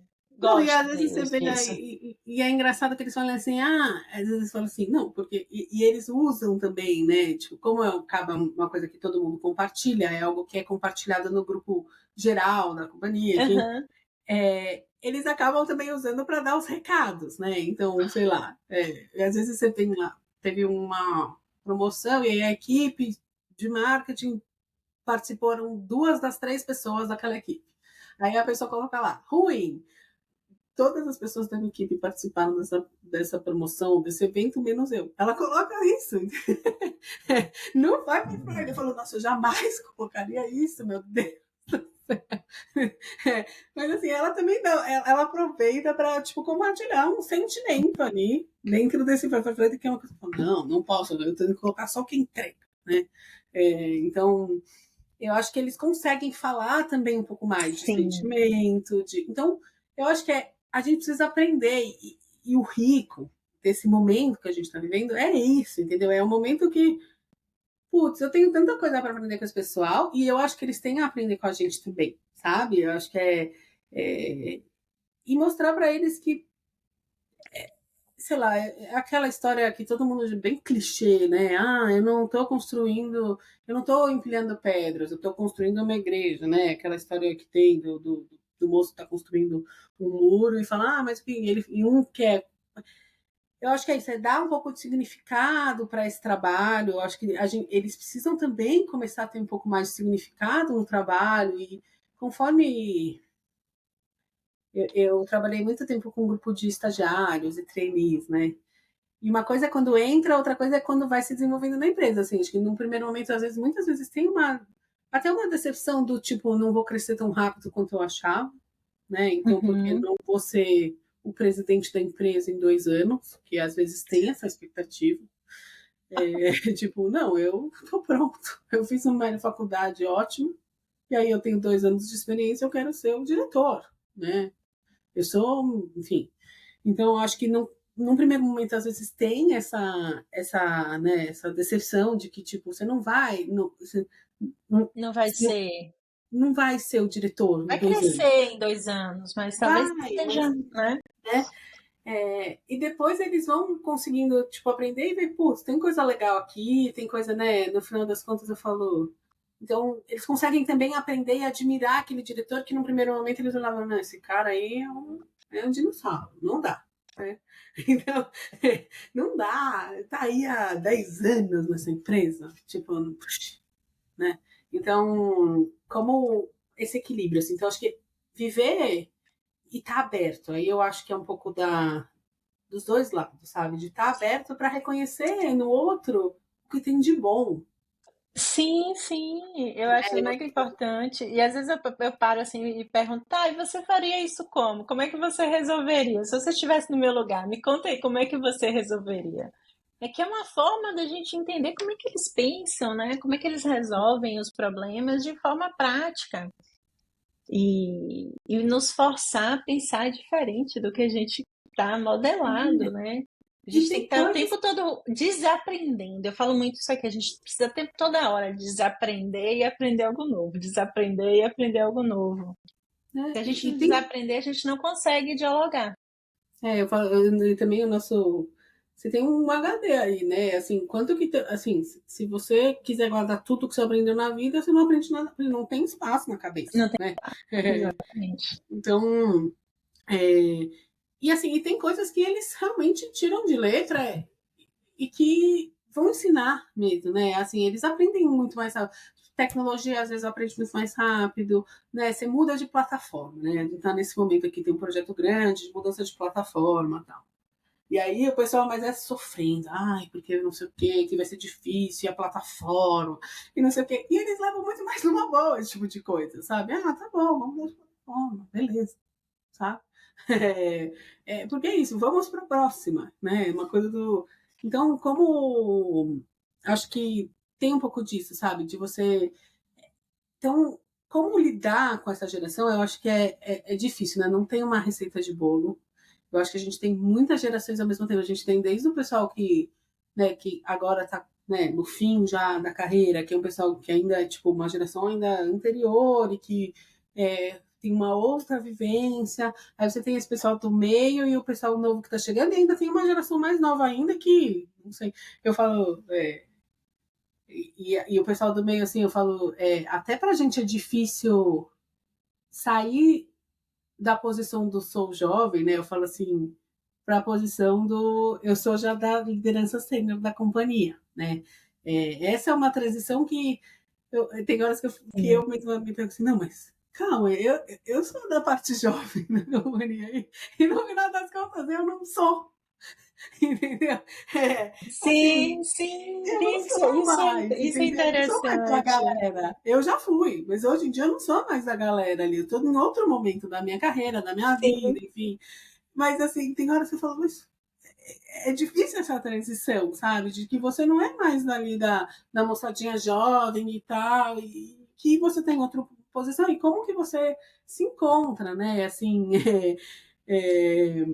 Não, e Gosto às vezes você deles vê, disso. e é engraçado que eles falam assim, às vezes eles falam assim, não, porque, e eles usam também, né, tipo, como acaba uma coisa que todo mundo compartilha, é algo que é compartilhado no grupo geral da companhia, enfim, Aham. eles acabam também usando para dar os recados, né, então, sei lá, às vezes você tem lá, teve uma promoção e aí a equipe de marketing participaram duas das três pessoas daquela equipe. Aí a pessoa coloca lá, ruim, todas as pessoas da minha equipe participaram dessa promoção, desse evento, menos eu. Ela coloca isso. Não vai para ele. Falou, nossa, eu jamais colocaria isso, meu Deus. Mas assim, ela também não, ela aproveita para tipo compartilhar um sentimento ali dentro desse fanfarrete que é uma coisa, não, não posso, eu tenho que colocar só quem entrega, né? Então, eu acho que eles conseguem falar também um pouco mais de Sim. sentimento, então eu acho que a gente precisa aprender e o rico desse momento que a gente está vivendo é isso, entendeu? É um momento que, putz, eu tenho tanta coisa para aprender com esse pessoal e eu acho que eles têm a aprender com a gente também, sabe? Eu acho que é e mostrar para eles que, sei lá, é aquela história que todo mundo bem clichê, né? Eu não estou construindo, eu não estou empilhando pedras, eu estou construindo uma igreja, né? Aquela história que tem do moço que está construindo um muro e fala, mas ele, e um quer. Eu acho que é isso, é dar um pouco de significado para esse trabalho. Eu acho que eles precisam também começar a ter um pouco mais de significado no trabalho e conforme eu trabalhei muito tempo com um grupo de estagiários e trainees, né? E uma coisa é quando entra, outra coisa é quando vai se desenvolvendo na empresa. Assim, acho que num primeiro momento, às vezes, muitas vezes tem até uma decepção do tipo, não vou crescer tão rápido quanto eu achava, né? Então, porque Uhum. não vou ser o presidente da empresa em 2 anos, que às vezes tem essa expectativa. Tipo, não, eu tô pronto. Eu fiz uma faculdade ótima, e aí eu tenho 2 anos de experiência, eu quero ser o diretor, né? Eu sou, enfim, então, eu acho que num primeiro momento, às vezes, tem né, essa decepção de que, tipo, você não vai, não, Não vai ser. não vai ser o diretor em Vai 2 anos. crescer em 2 anos, mas talvez Vai, seja, mas, né? né? E depois eles vão conseguindo, tipo, aprender e ver, putz, tem coisa legal aqui, tem coisa, né? No final das contas, eu falo. Então, eles conseguem também aprender e admirar aquele diretor que, no primeiro momento, eles olhavam, não, esse cara aí é um dinossauro, não dá. Né? Então, não dá, tá aí há 10 anos nessa empresa, tipo, né? Então, como esse equilíbrio, assim, então acho que viver e tá aberto. Aí eu acho que é um pouco dos dois lados, sabe? De estar aberto para reconhecer no outro o que tem de bom. Sim, sim, eu acho mega importante. E às vezes eu paro assim e pergunto, tá, e você faria isso como? Como é que você resolveria? Se você estivesse no meu lugar, me conta aí como é que você resolveria. É que é uma forma da gente entender como é que eles pensam, né? Como é que eles resolvem os problemas de forma prática. E nos forçar a pensar diferente do que a gente está modelado, né? A E gente tem que tem estar o coisas. tempo todo desaprendendo. Eu falo muito isso aqui, a gente precisa o tempo toda hora desaprender e aprender algo novo, desaprender e aprender algo novo. Né? Se a gente não Tem. desaprender, a gente não consegue dialogar. Eu falo, e também o nosso. Você tem um HD aí, né? Assim, quanto que. Assim, se você quiser guardar tudo que você aprendeu na vida, você não aprende nada, não tem espaço na cabeça, Não tem, né? exatamente. Então. é, e assim, e tem coisas que eles realmente tiram de letra e que vão ensinar mesmo, né? Assim, eles aprendem muito mais rápido. Tecnologia às vezes aprende muito mais rápido, né? Você muda de plataforma, né? A gente tá nesse momento aqui, tem um projeto grande de mudança de plataforma e tal. E aí o pessoal mais é sofrendo, ai, porque não sei o que vai ser difícil, e a plataforma, e não sei o quê. E eles levam muito mais numa boa esse tipo de coisa, sabe? Ah, tá bom, vamos mudar de plataforma, beleza, sabe? Porque é isso, vamos para a próxima, né? Uma coisa do. Então, como acho que tem um pouco disso, sabe? De você. Então, como lidar com essa geração, eu acho que é difícil, né? Não tem uma receita de bolo. Eu acho que a gente tem muitas gerações ao mesmo tempo. A gente tem desde o pessoal né, que agora está, né, no fim já da carreira, que é um pessoal que ainda é tipo uma geração ainda anterior e que tem uma outra vivência. Aí você tem esse pessoal do meio e o pessoal novo que está chegando, e ainda tem uma geração mais nova ainda que, não sei, eu falo. E o pessoal do meio, assim, eu falo, até pra gente é difícil sair da posição do sou jovem, né? Eu falo assim, para a posição do eu sou já da liderança sênior da companhia, né? Essa é uma transição que tem horas que Sim. eu mesma me pergunto assim, não, mas calma, eu sou da parte jovem da companhia e no final das contas eu não sou, entendeu? Assim, Sim, sim, eu não sou mais, isso é entendeu? Eu não sou mais da interessante. galera. Eu já fui, mas hoje em dia eu não sou mais da galera ali. Eu tô em outro momento da minha carreira, da minha vida, Sim, enfim. Mas assim, tem hora que você fala, mas é difícil essa transição, sabe? De que você não é mais ali da moçadinha jovem e tal, e que você tem outra posição, e como que você se encontra, né? Assim, é,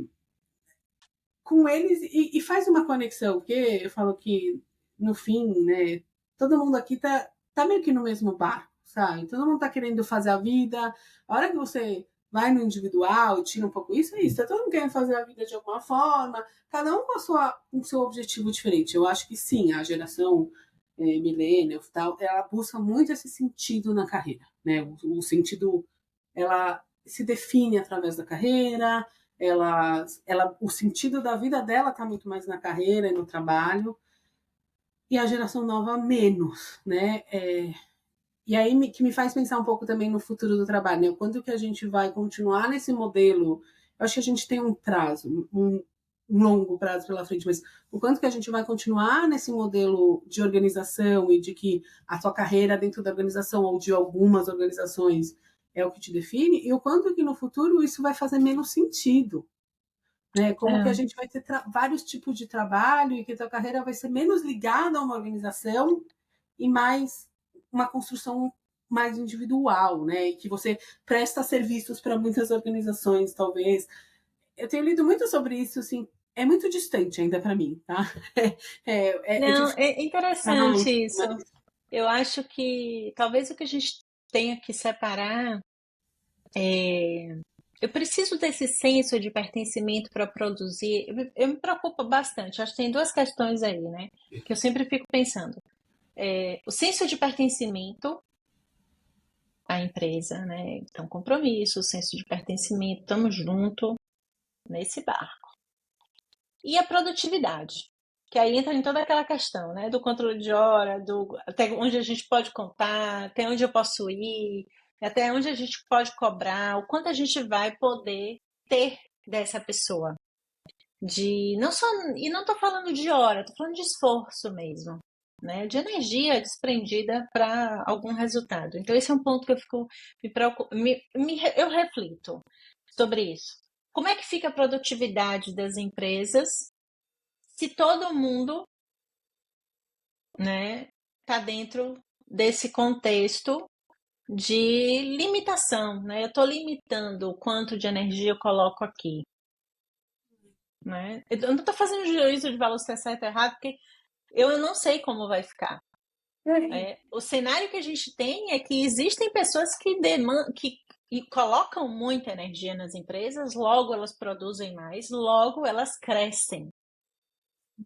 com eles e faz uma conexão, porque eu falo que no fim, né, todo mundo aqui tá meio que no mesmo barco, sabe? Todo mundo tá querendo fazer a vida. A hora que você vai no individual, tira um pouco isso, é isso. Tá todo mundo querendo fazer a vida de alguma forma, cada um com o seu objetivo diferente. Eu acho que sim, a geração millennial tal, ela busca muito esse sentido na carreira, né? O sentido, ela se define através da carreira, o sentido da vida dela está muito mais na carreira e no trabalho, e a geração nova menos, né? E aí que me faz pensar um pouco também no futuro do trabalho, né? O quanto que a gente vai continuar nesse modelo. Eu acho que a gente tem um prazo, um longo prazo pela frente, mas o quanto que a gente vai continuar nesse modelo de organização e de que a sua carreira dentro da organização ou de algumas organizações é o que te define, e o quanto que no futuro isso vai fazer menos sentido, né? Como que a é, gente vai ter vários tipos de trabalho e que a tua carreira vai ser menos ligada a uma organização e mais uma construção mais individual, né? E que você presta serviços para muitas organizações, talvez. Eu tenho lido muito sobre isso, assim, é muito distante ainda para mim, tá? É não, difícil é falar, interessante isso. mas Eu acho que talvez o que a gente tenha que separar é. Eu preciso desse senso de pertencimento para produzir. Eu me preocupo bastante. Acho que tem duas questões aí, né? Que eu sempre fico pensando. O senso de pertencimento à empresa, né? Então, compromisso, o senso de pertencimento, estamos junto nesse barco. E a produtividade, que aí entra em toda aquela questão, né? Do controle de hora, do até onde a gente pode contar, até onde eu posso ir, até onde a gente pode cobrar, o quanto a gente vai poder ter dessa pessoa. Não só, e não estou falando de hora, estou falando de esforço mesmo, né? De energia desprendida para algum resultado. Então, esse é um ponto que eu fico me preocupo, eu reflito sobre isso. Como é que fica a produtividade das empresas se todo mundo, né, está dentro desse contexto de limitação, né? Eu estou limitando o quanto de energia eu coloco aqui, né? Eu não estou fazendo juízo de valor se é certo ou errado, porque eu não sei como vai ficar. O cenário que a gente tem é que existem pessoas que colocam muita energia nas empresas, logo elas produzem mais, logo elas crescem.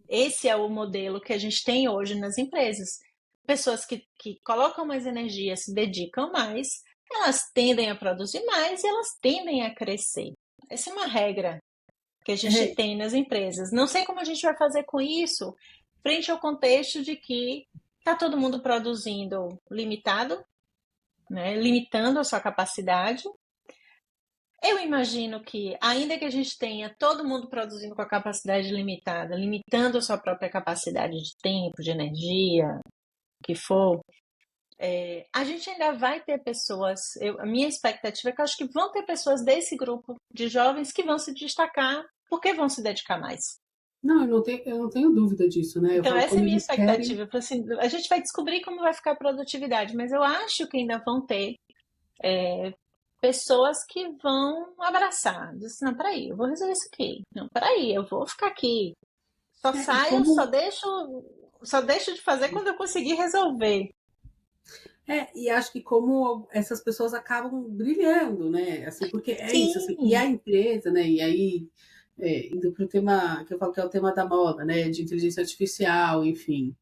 Esse é o modelo que a gente tem hoje nas empresas. Pessoas que colocam mais energia, se dedicam mais, elas tendem a produzir mais e elas tendem a crescer. Essa é uma regra que a gente tem nas empresas. Não sei como a gente vai fazer com isso, frente ao contexto de que está todo mundo produzindo limitado, né? Limitando a sua capacidade. Eu imagino que, ainda que a gente tenha todo mundo produzindo com a capacidade limitada, limitando a sua própria capacidade de tempo, de energia, o que for, a gente ainda vai ter pessoas. A minha expectativa é que eu acho que vão ter pessoas desse grupo de jovens que vão se destacar porque vão se dedicar mais. Não, eu não tenho dúvida disso, né? Eu Então, falo, essa é a quando minha eles querem. expectativa. Assim, a gente vai descobrir como vai ficar a produtividade, mas eu acho que ainda vão ter pessoas que vão abraçar. Diz assim, não, peraí, eu vou resolver isso aqui. Não, peraí, eu vou ficar aqui. Só E saio, como. só deixo de fazer quando eu conseguir resolver. E acho que como essas pessoas acabam brilhando, né? Assim, porque é isso, assim, e Sim, a empresa, né? E aí, indo para o tema que eu falo que é o tema da moda, né? De inteligência artificial, enfim.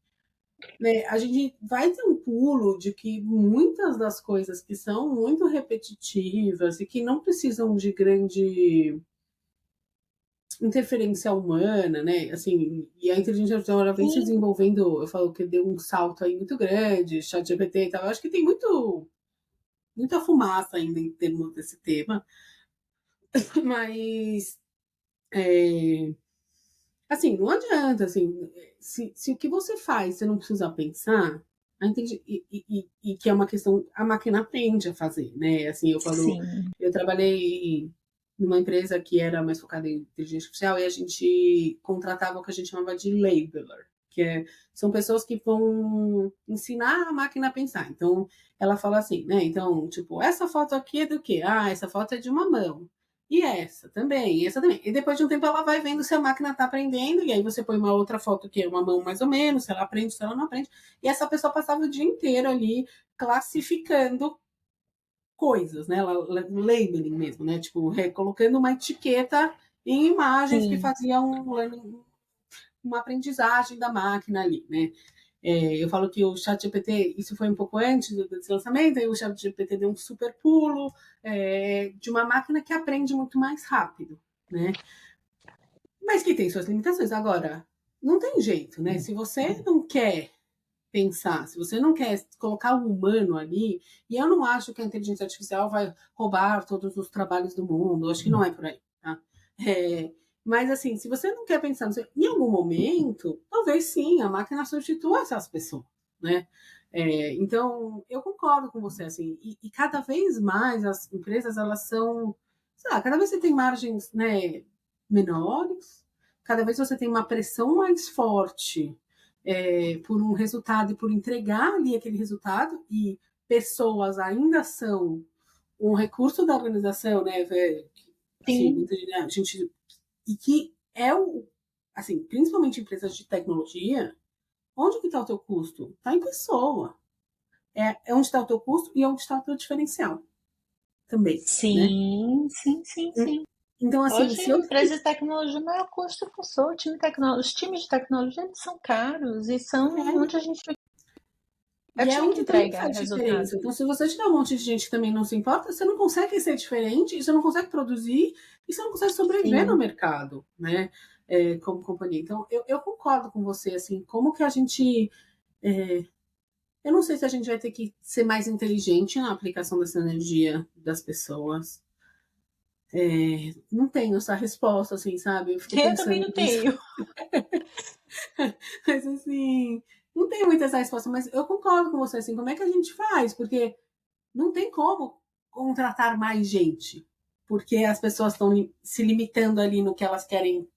Né, a gente vai ter um pulo de que muitas das coisas que são muito repetitivas e que não precisam de grande interferência humana, né? Assim, e a inteligência artificial ela vem se sim, desenvolvendo, eu falo que deu um salto aí muito grande, chat GPT e tal. Eu acho que tem muita fumaça ainda em termos desse tema, mas é, assim, não adianta, assim, se o que você faz você não precisa pensar, e que é uma questão, a máquina aprende a fazer, né? Assim, eu falo, sim. eu trabalhei numa empresa que era mais focada em inteligência artificial e a gente contratava o que a gente chamava de labeler, são pessoas que vão ensinar a máquina a pensar. Então, ela fala assim, né? Então, tipo, essa foto aqui é do quê? Ah, essa foto é de uma mão. E essa também, e essa também. E depois de um tempo ela vai vendo se a máquina está aprendendo, e aí você põe uma outra foto que é uma mão mais ou menos, se ela aprende, se ela não aprende. E essa pessoa passava o dia inteiro ali classificando coisas, né? Labeling mesmo, né? Tipo, colocando uma etiqueta em imagens que Sim, faziam uma aprendizagem da máquina ali, né? Eu falo que o ChatGPT, isso foi um pouco antes desse lançamento, aí o ChatGPT deu um super pulo de uma máquina que aprende muito mais rápido, né? Mas que tem suas limitações. Agora, não tem jeito, né? Se você não quer pensar, se você não quer colocar o humano ali, e eu não acho que a inteligência artificial vai roubar todos os trabalhos do mundo, acho que não é por aí, tá? Mas assim, se você não quer pensar em algum momento, talvez sim, a máquina substitua essas pessoas, né? Então, eu concordo com você, assim, e cada vez mais as empresas, elas são, sei lá, cada vez você tem margens, né, menores, cada vez você tem uma pressão mais forte por um resultado e por entregar ali aquele resultado, e pessoas ainda são um recurso da organização, né? Assim, sim, muita gente, e que é assim, principalmente empresas de tecnologia, onde que está o teu custo? Está em pessoa. É onde está o teu custo e onde está o teu diferencial também, né? sim. Então, assim, Hoje, se eu empresa de tecnologia, o maior custo é pessoa, os times de tecnologia eles são caros e são é, onde a gente é o e é time que onde também entrega faz resultado. diferença. Então, se você tiver um monte de gente que também não se importa, você não consegue ser diferente, você não consegue produzir e você não consegue sobreviver no Sim, mercado, né? Como companhia. Então, eu concordo com você, assim, como que a gente. é, eu não sei se a gente vai ter que ser mais inteligente na aplicação dessa energia das pessoas. Não tenho essa resposta, assim, sabe? Eu fico Eu também pensando não nisso. tenho. Mas, assim, não tenho muita essa resposta, mas eu concordo com você, assim, como é que a gente faz? Porque não tem como contratar mais gente, porque as pessoas estão se limitando ali no que elas querem,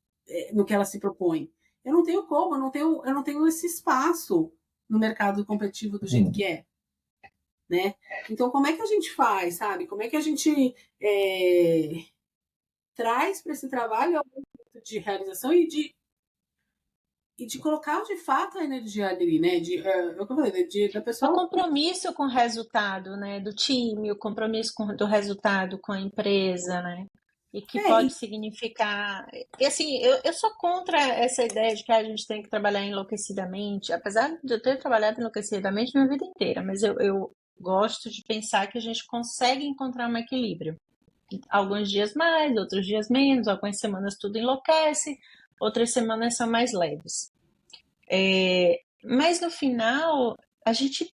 no que elas se propõem. Eu não tenho como, eu não tenho esse espaço no mercado competitivo do jeito que é, né? Então, como é que a gente faz, sabe? Como é que a gente traz para esse trabalho algum tipo de realização e de colocar de fato a energia ali, né? É o que eu falei, da O pessoa. compromisso com o resultado, né, do time, o compromisso do resultado com a empresa, né, e que É, pode significar. E assim, eu sou contra essa ideia de que a gente tem que trabalhar enlouquecidamente, apesar de eu ter trabalhado enlouquecidamente minha vida inteira, mas eu gosto de pensar que a gente consegue encontrar um equilíbrio. Alguns dias mais, outros dias menos, algumas semanas tudo enlouquece, outras semanas são mais leves. Mas no final, a gente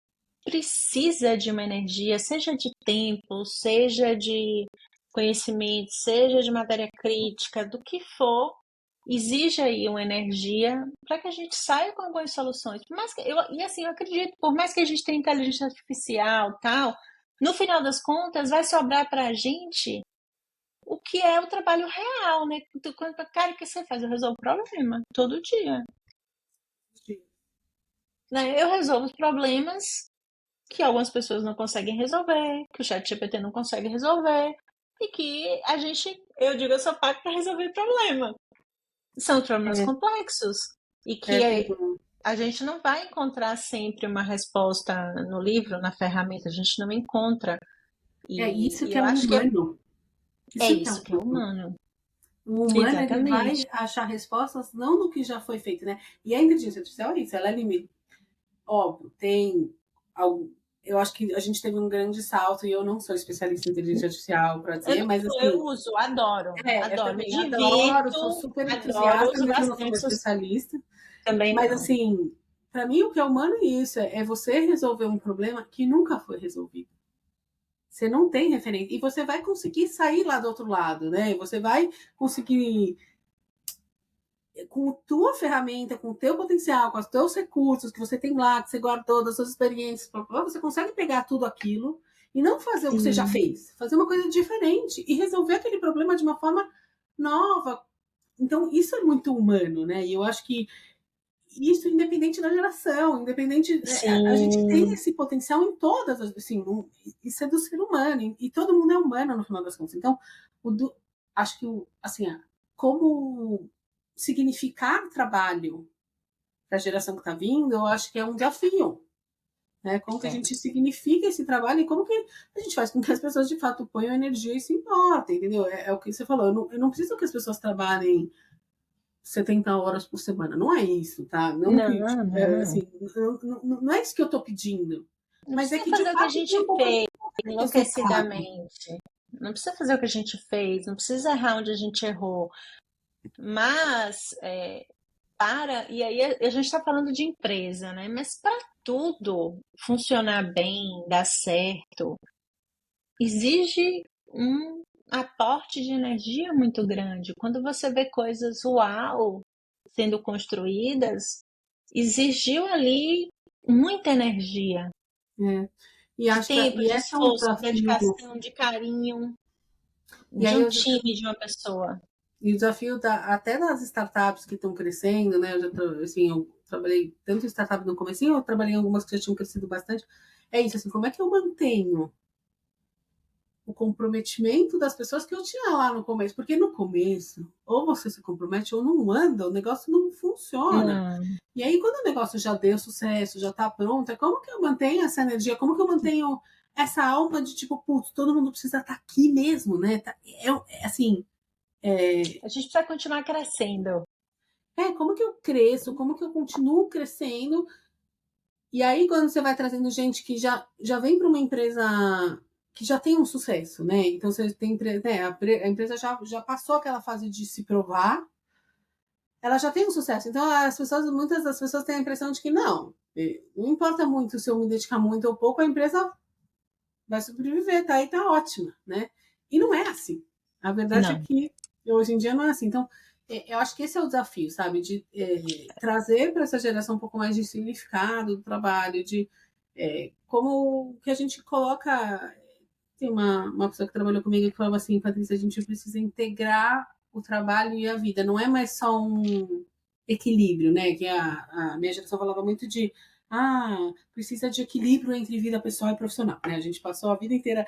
precisa de uma energia, seja de tempo, seja de conhecimento, seja de matéria crítica, do que for, exige aí uma energia para que a gente saia com algumas soluções. Por mais que, e assim, eu acredito, por mais que a gente tenha inteligência artificial tal, no final das contas vai sobrar para a gente o que é o trabalho real, né? Cara, o que você faz? Eu resolvo o problema todo dia. Né? Eu resolvo os problemas que algumas pessoas não conseguem resolver, que o chat GPT não consegue resolver, e que a gente, eu digo, eu sou pago para resolver problema. São problemas é, complexos e é, que a gente não vai encontrar sempre uma resposta no livro, na ferramenta, a gente não encontra. é isso E que é eu o acho que humano. é Isso que é o isso que é humano. humano. O humano, ele Exatamente. vai achar respostas não no que já foi feito, né? E a inteligência artificial é isso, ela é limite. Óbvio, tem algo. Eu acho que a gente teve um grande salto e eu não sou especialista em inteligência artificial para Eu dizer, não mas sou, eu assim, uso, adoro, eu adoro, me também adoro, divirto, sou super adoro, entusiasta, uso mas eu não sou bastante, uma especialista. também Mas não. assim, para mim o que é humano é isso, é você resolver um problema que nunca foi resolvido. Você não tem referência. E você vai conseguir sair lá do outro lado, né? Você vai conseguir, com a tua ferramenta, com o teu potencial, com os teus recursos que você tem lá, que você guardou das suas experiências, você consegue pegar tudo aquilo e não fazer o que você já Sim, fez, fazer uma coisa diferente e resolver aquele problema de uma forma nova. Então, isso é muito humano, né? E eu acho que isso independente da geração, independente. A gente tem sim, esse potencial em todas as. Assim, isso é do ser humano, e todo mundo é humano no final das contas. Então, acho que assim, como significar trabalho para a geração que está vindo, eu acho que é um desafio. Né? Como que a é. gente significa esse trabalho e como que a gente faz com que as pessoas de fato ponham energia e se importem, entendeu? É o que você falou. Eu não preciso que as pessoas trabalhem 70 horas por semana. Não é isso, tá? Não que, Não, não. assim, não é isso que eu tô pedindo. Não Mas é precisa que, de fazer o que a fato, tem gente um pouco de fez resultado. enlouquecidamente. Não precisa fazer o que a gente fez, não precisa errar onde a gente errou. Mas, e aí a gente está falando de empresa, né? Mas para tudo funcionar bem, dar certo, exige um aporte de energia muito grande. Quando você vê coisas uau sendo construídas, exigiu ali muita energia, Né? de tempo, E de esse é um esforço, de desafio. dedicação, de carinho, E de aí, um time, de uma pessoa. e o desafio até das startups que estão crescendo, né? Assim, eu trabalhei tanto em startup no começo, eu trabalhei em algumas que já tinham crescido bastante. É isso, assim, como é que eu mantenho o comprometimento das pessoas que eu tinha lá no começo. Porque no começo, ou você se compromete ou não anda, o negócio não funciona. Não, E aí, quando o negócio já deu sucesso, já tá pronto, é como que eu mantenho essa energia? Como que eu mantenho essa alma de tipo, putz, todo mundo precisa estar aqui mesmo, né? Assim, é, a gente precisa continuar crescendo. como que eu cresço? Como que eu continuo crescendo? E aí, quando você vai trazendo gente que já vem para uma empresa que já tem um sucesso, né? Então, você tem, né, a empresa já passou aquela fase de se provar, ela já tem um sucesso. Então, muitas das pessoas têm a impressão de que não importa muito se eu me dedicar muito ou pouco, a empresa vai sobreviver, tá aí, tá ótima, né? E não é assim. A verdade é Não. que hoje em dia não é assim. Então, eu acho que esse é o desafio, sabe? De trazer para essa geração um pouco mais de significado do trabalho, de como que a gente coloca. Tem uma pessoa que trabalhou comigo que falava assim, Patrícia, a gente precisa integrar o trabalho e a vida. Não é mais só um equilíbrio, né? Que a minha geração falava muito de precisa de equilíbrio entre vida pessoal e profissional. Né? A gente passou a vida inteira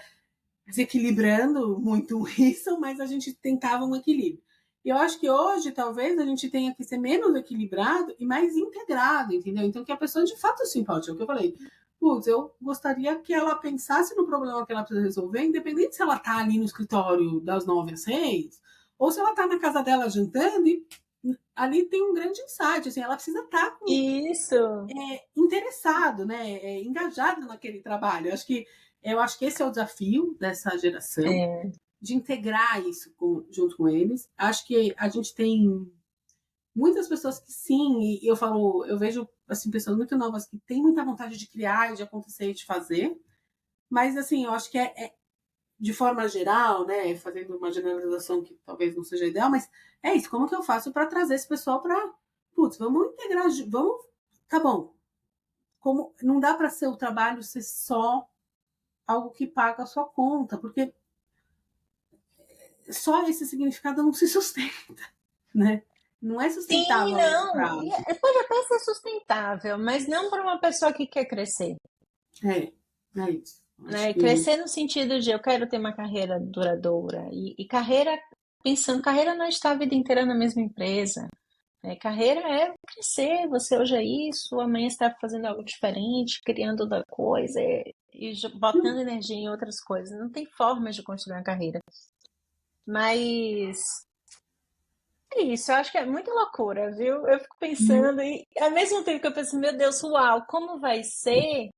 desequilibrando muito isso, mas a gente tentava um equilíbrio. E eu acho que hoje, talvez, a gente tenha que ser menos equilibrado e mais integrado, entendeu? Então, que a pessoa de fato se importe. É o que eu falei. Putz, eu gostaria que ela pensasse no problema que ela precisa resolver, independente se ela está ali no escritório das 9 às 6, ou se ela está na casa dela jantando e ali tem um grande insight. Assim, ela precisa estar Isso. interessado, né? Engajado naquele trabalho. Eu acho que esse é o desafio dessa geração, É. de integrar isso junto com eles. Acho que a gente tem muitas pessoas que sim, e eu vejo assim, pessoas muito novas que têm muita vontade de criar, de acontecer e de fazer, mas assim, eu acho que de forma geral, né, fazendo uma generalização que talvez não seja ideal, mas é isso, como que eu faço para trazer esse pessoal para, putz, vamos integrar, vamos, tá bom, como não dá para ser o trabalho ser só algo que paga a sua conta, porque só esse significado não se sustenta, né? Não é Sim, sustentável a longo não. E prazo. pode até ser sustentável, mas não para uma pessoa que quer crescer. É isso. Acho Né? que Crescer no sentido de eu quero ter uma carreira duradoura. E carreira, pensando, carreira não é estar a vida inteira na mesma empresa. Né? Carreira é crescer, você hoje é isso, amanhã está fazendo algo diferente, criando outra coisa e botando energia em outras coisas. Não tem formas de construir uma carreira. Mas é isso, eu acho que é muita loucura, viu? Eu fico pensando, e ao mesmo tempo que eu penso, meu Deus, uau, como vai ser,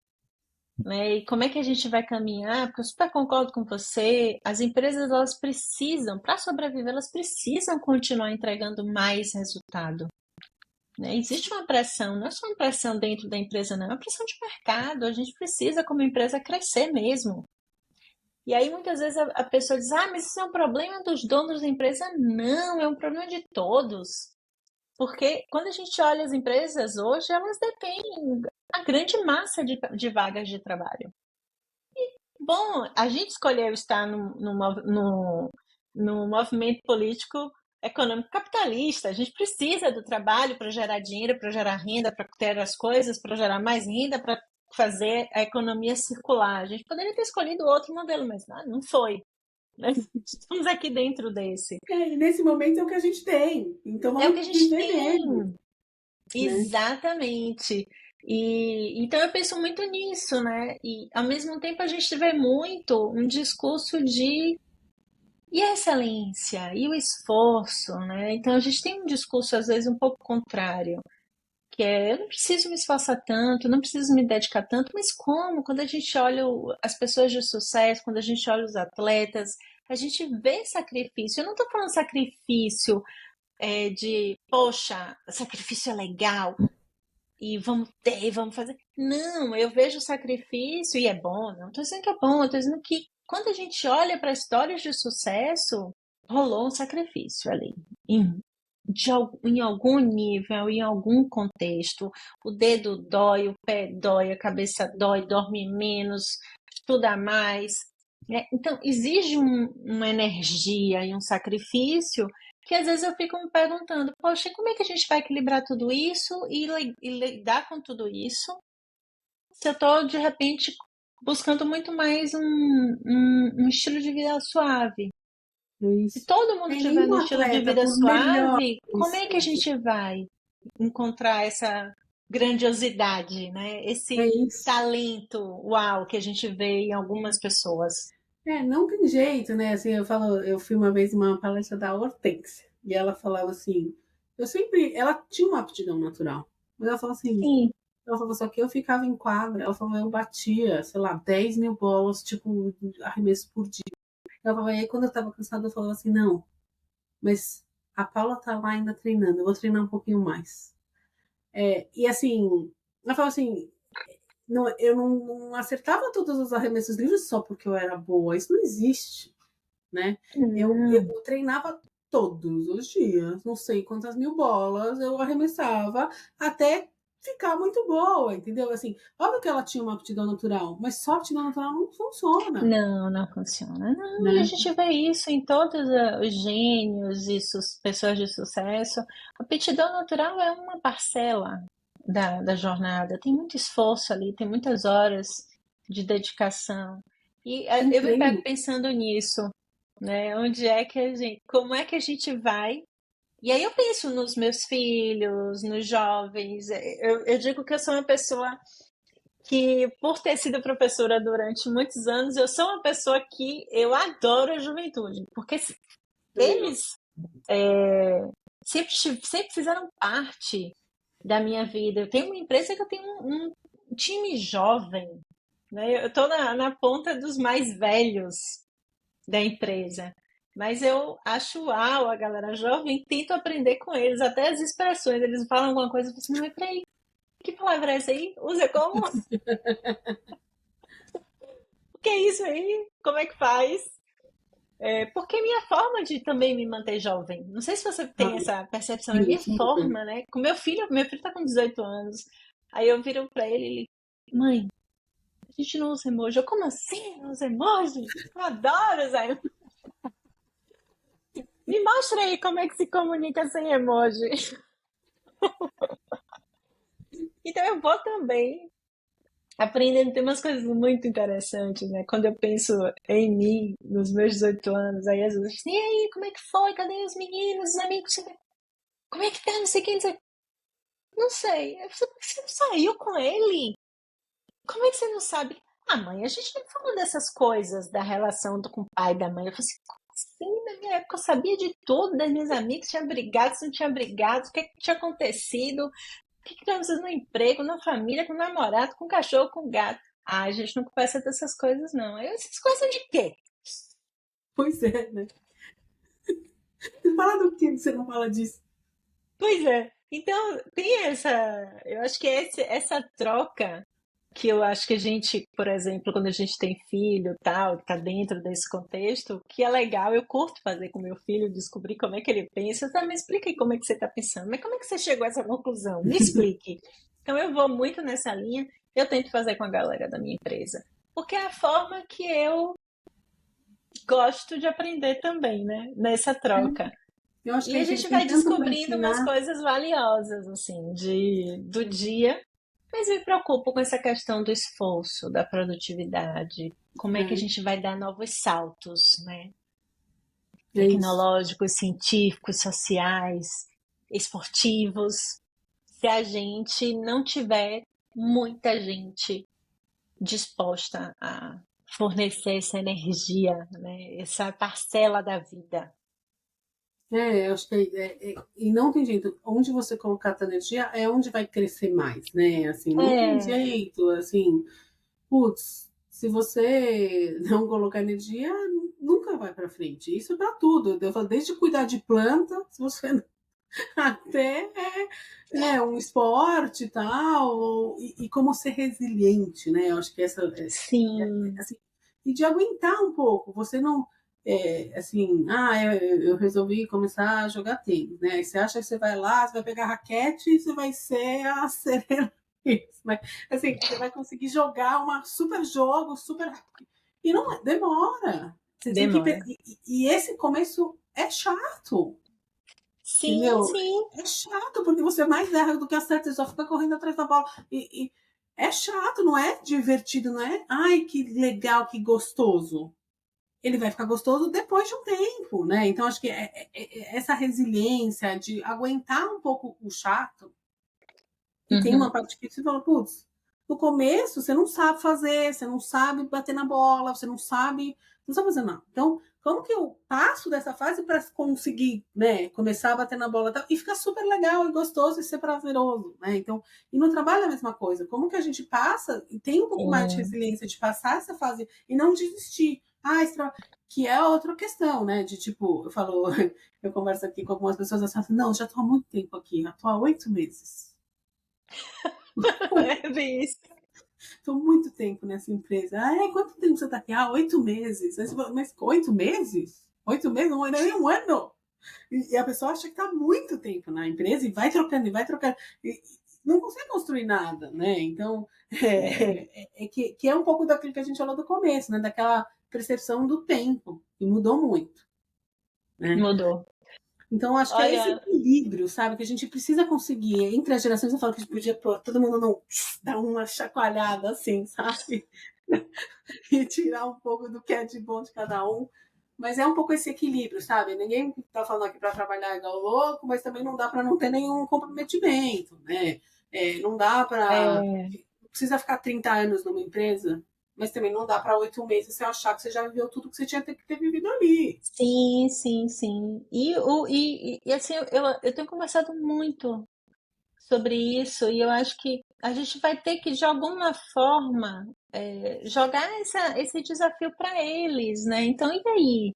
né? E como é que a gente vai caminhar? Porque eu super concordo com você. As empresas, elas precisam, para sobreviver, elas precisam continuar entregando mais resultado. Né? Existe uma pressão, não é só uma pressão dentro da empresa, não, é uma pressão de mercado. A gente precisa, como empresa, crescer mesmo. E aí, muitas vezes, a pessoa diz: mas isso é um problema dos donos da empresa. Não, é um problema de todos. Porque quando a gente olha as empresas hoje, elas detêm a grande massa de vagas de trabalho. Bom, a gente escolheu estar no movimento político econômico capitalista. A gente precisa do trabalho para gerar dinheiro, para gerar renda, para ter as coisas, para gerar mais renda, para fazer a economia circular. A gente poderia ter escolhido outro modelo, mas não foi. Né? Estamos aqui dentro desse. e nesse momento é o que a gente tem. Então É o que a vamos gente viver nele, tem. né? Exatamente. E então eu penso muito nisso, né? E ao mesmo tempo a gente vê muito um discurso de e a excelência, e o esforço, né? Então a gente tem um discurso às vezes um pouco contrário, que é eu não preciso me esforçar tanto, não preciso me dedicar tanto, mas como? Quando a gente olha as pessoas de sucesso, quando a gente olha os atletas, a gente vê sacrifício. Eu não estou falando sacrifício de, poxa, sacrifício é legal e vamos ter, vamos fazer. Não, eu vejo o sacrifício e é bom. Não estou dizendo que é bom, estou dizendo que quando a gente olha para histórias de sucesso, rolou um sacrifício ali. Em, em algum nível, em algum contexto. O dedo dói, o pé dói, a cabeça dói, dorme menos, estuda mais. Né? Então, exige uma energia e um sacrifício que às vezes eu fico me perguntando, poxa, como é que a gente vai equilibrar tudo isso e lidar com tudo isso se eu estou, de repente, buscando muito mais um estilo de vida suave? É Se isso. todo mundo Tem tiver no nenhum estilo de atleta, vida por melhor suave, que ele como é que a seja. gente vai encontrar essa grandiosidade, né? É Esse isso. talento, uau, que a gente vê em algumas pessoas? Não tem jeito, né? Assim, eu fui uma vez numa palestra da Hortência e ela falava assim, ela tinha uma aptidão natural, mas ela falou assim, Sim, só que eu ficava em quadra, ela falou, eu batia, sei lá, 10.000 bolas, tipo, arremesso por dia. Ela falou, e aí quando eu tava cansada, eu falava assim, não, mas a Paula tá lá ainda treinando, eu vou treinar um pouquinho mais. E assim, ela falou assim, eu não acertava todos os arremessos livres só porque eu era boa, isso não existe. né? Eu Hum. treinava todos os dias, não sei quantas mil bolas eu arremessava até ficar muito boa, entendeu? Assim, óbvio que ela tinha uma aptidão natural, mas só aptidão natural não funciona, Não, não funciona. Não, e a né? gente vê isso em todos os gênios e pessoas de sucesso. A aptidão natural é uma parcela da jornada. Tem muito esforço ali, tem muitas horas de dedicação. E Com eu me pego treino. pensando nisso, né? Onde é que como é que a gente vai? E aí eu penso nos meus filhos, nos jovens. Eu digo que eu sou uma pessoa que, por ter sido professora durante muitos anos, eu sou uma pessoa que eu adoro a juventude, porque Também gosto. eles sempre fizeram parte da minha vida. Eu tenho uma empresa que eu tenho um time jovem, né? Eu estou na ponta dos mais velhos da empresa. Mas eu acho uau a galera jovem, tento aprender com eles, até as expressões. Eles falam alguma coisa, eu falo assim, mas peraí, que palavra é essa aí? Usa como? O que é isso aí? Como é que faz? Porque é minha forma de também me manter jovem. Não sei se você tem Ai, essa percepção, é sim, minha super. forma, né? Com meu filho tá com 18 anos. Aí eu viro pra ele, mãe, a gente não usa emoji. Eu, como assim? Não usa emoji? Eu adoro usar emoji. Me mostra aí como é que se comunica sem emoji. Então eu vou também aprendendo, tem umas coisas muito interessantes, né? Quando eu penso em mim, nos meus 18 anos, aí às vezes, e aí, como é que foi? Cadê os meninos, os amigos? Como é que tá? Não sei quem, não sei. Não sei. Você não saiu com ele? Como é que você não sabe? Ah, mãe, a gente não fala dessas coisas da relação com o pai e da mãe. Eu falei assim, como assim? Na minha época eu sabia de tudo, das minhas amigas, tinha brigado, se não tinha brigado, o que, que tinha acontecido, o que aconteceu no emprego, na família, com o namorado, com o cachorro, com o gato. Ah, a gente não conversa dessas coisas, não. Aí vocês conversam de quê? Pois é, né? Você fala do que você não fala disso? Pois é. Então, tem essa. Eu acho que é essa troca que eu acho que a gente, por exemplo, quando a gente tem filho, tal, tá dentro desse contexto, que é legal, eu curto fazer com meu filho, descobrir como é que ele pensa. Tá, me explica aí como é que você tá pensando. Mas como é que você chegou a essa conclusão? Me explique. Então eu vou muito nessa linha, eu tento fazer com a galera da minha empresa, porque é a forma que eu gosto de aprender também, né? Nessa troca. Eu acho que E a a gente gente tem vai tanto para descobrindo umas ensinar. coisas valiosas, assim, do dia. Mas me preocupo com essa questão do esforço, da produtividade. Como é que a É, gente vai dar novos saltos, né? é isso. Tecnológicos, científicos, sociais, esportivos, se a gente não tiver muita gente disposta a fornecer essa energia, né? Essa parcela da vida. Eu acho que e não tem jeito. Onde você colocar a tua energia é onde vai crescer mais, né? Assim, não tem É, jeito, assim, putz, se você não colocar energia, nunca vai para frente. Isso para tudo. Eu falo, desde cuidar de planta, se você até um esporte e tal, e como ser resiliente, né? Eu acho que essa sim, assim, e de aguentar um pouco. Você não assim, eu resolvi começar a jogar tênis, né? Aí você acha que você vai lá, você vai pegar a raquete e você vai ser a Serena. Mas, assim, você vai conseguir jogar um super jogo, super. E não demora. Você tem que. demora. E esse começo é chato. Sim, Entendeu? sim. É chato, porque você mais erra do que acerta, você só fica correndo atrás da bola. E é chato, não é divertido, não é? Ai, que legal, que gostoso. Ele vai ficar gostoso depois de um tempo, né? Então, acho que essa resiliência de aguentar um pouco o chato, e tem uma Uhum. parte que você fala, putz, no começo você não sabe fazer, você não sabe bater na bola, você não sabe fazer nada. Então, como que eu passo dessa fase para conseguir, né, começar a bater na bola e ficar super legal e gostoso e ser prazeroso, né? Então, e no trabalho é a mesma coisa. Como que a gente passa e tem um pouco mais de Sim. resiliência de passar essa fase e não desistir? Que é outra questão, né? De tipo, eu falo, eu converso aqui com algumas pessoas assim, não, já estou há muito tempo aqui, já estou há 8 meses. É bem isso. Estou muito tempo nessa empresa. Ah, quanto tempo você está aqui? Ah, 8 meses. Aí você fala, mas 8 meses? 8 meses? Não é nem um ano. E a pessoa acha que está muito tempo na empresa e vai trocando, e vai trocando. E não consegue construir nada, né? Então, É, que é um pouco daquilo que a gente falou do começo, né? Daquela percepção do tempo, que mudou muito, né? mudou. Então, acho que é esse Olha, equilíbrio, sabe? Que a gente precisa conseguir. Entre as gerações, eu falo que a gente podia, pô, todo mundo não dar uma chacoalhada assim, sabe? E tirar um pouco do que é de bom de cada um. Mas é um pouco esse equilíbrio, sabe? Ninguém tá falando aqui para trabalhar igual louco, mas também não dá para não ter nenhum comprometimento, né? Não dá para. é, Não precisa ficar 30 anos numa empresa, mas também não dá para 8 meses você achar que você já viveu tudo que você tinha que ter vivido ali. sim, sim, sim. E assim, eu tenho conversado muito sobre isso e eu acho que a gente vai ter que, de alguma forma, jogar esse desafio para eles, né? Então, e daí?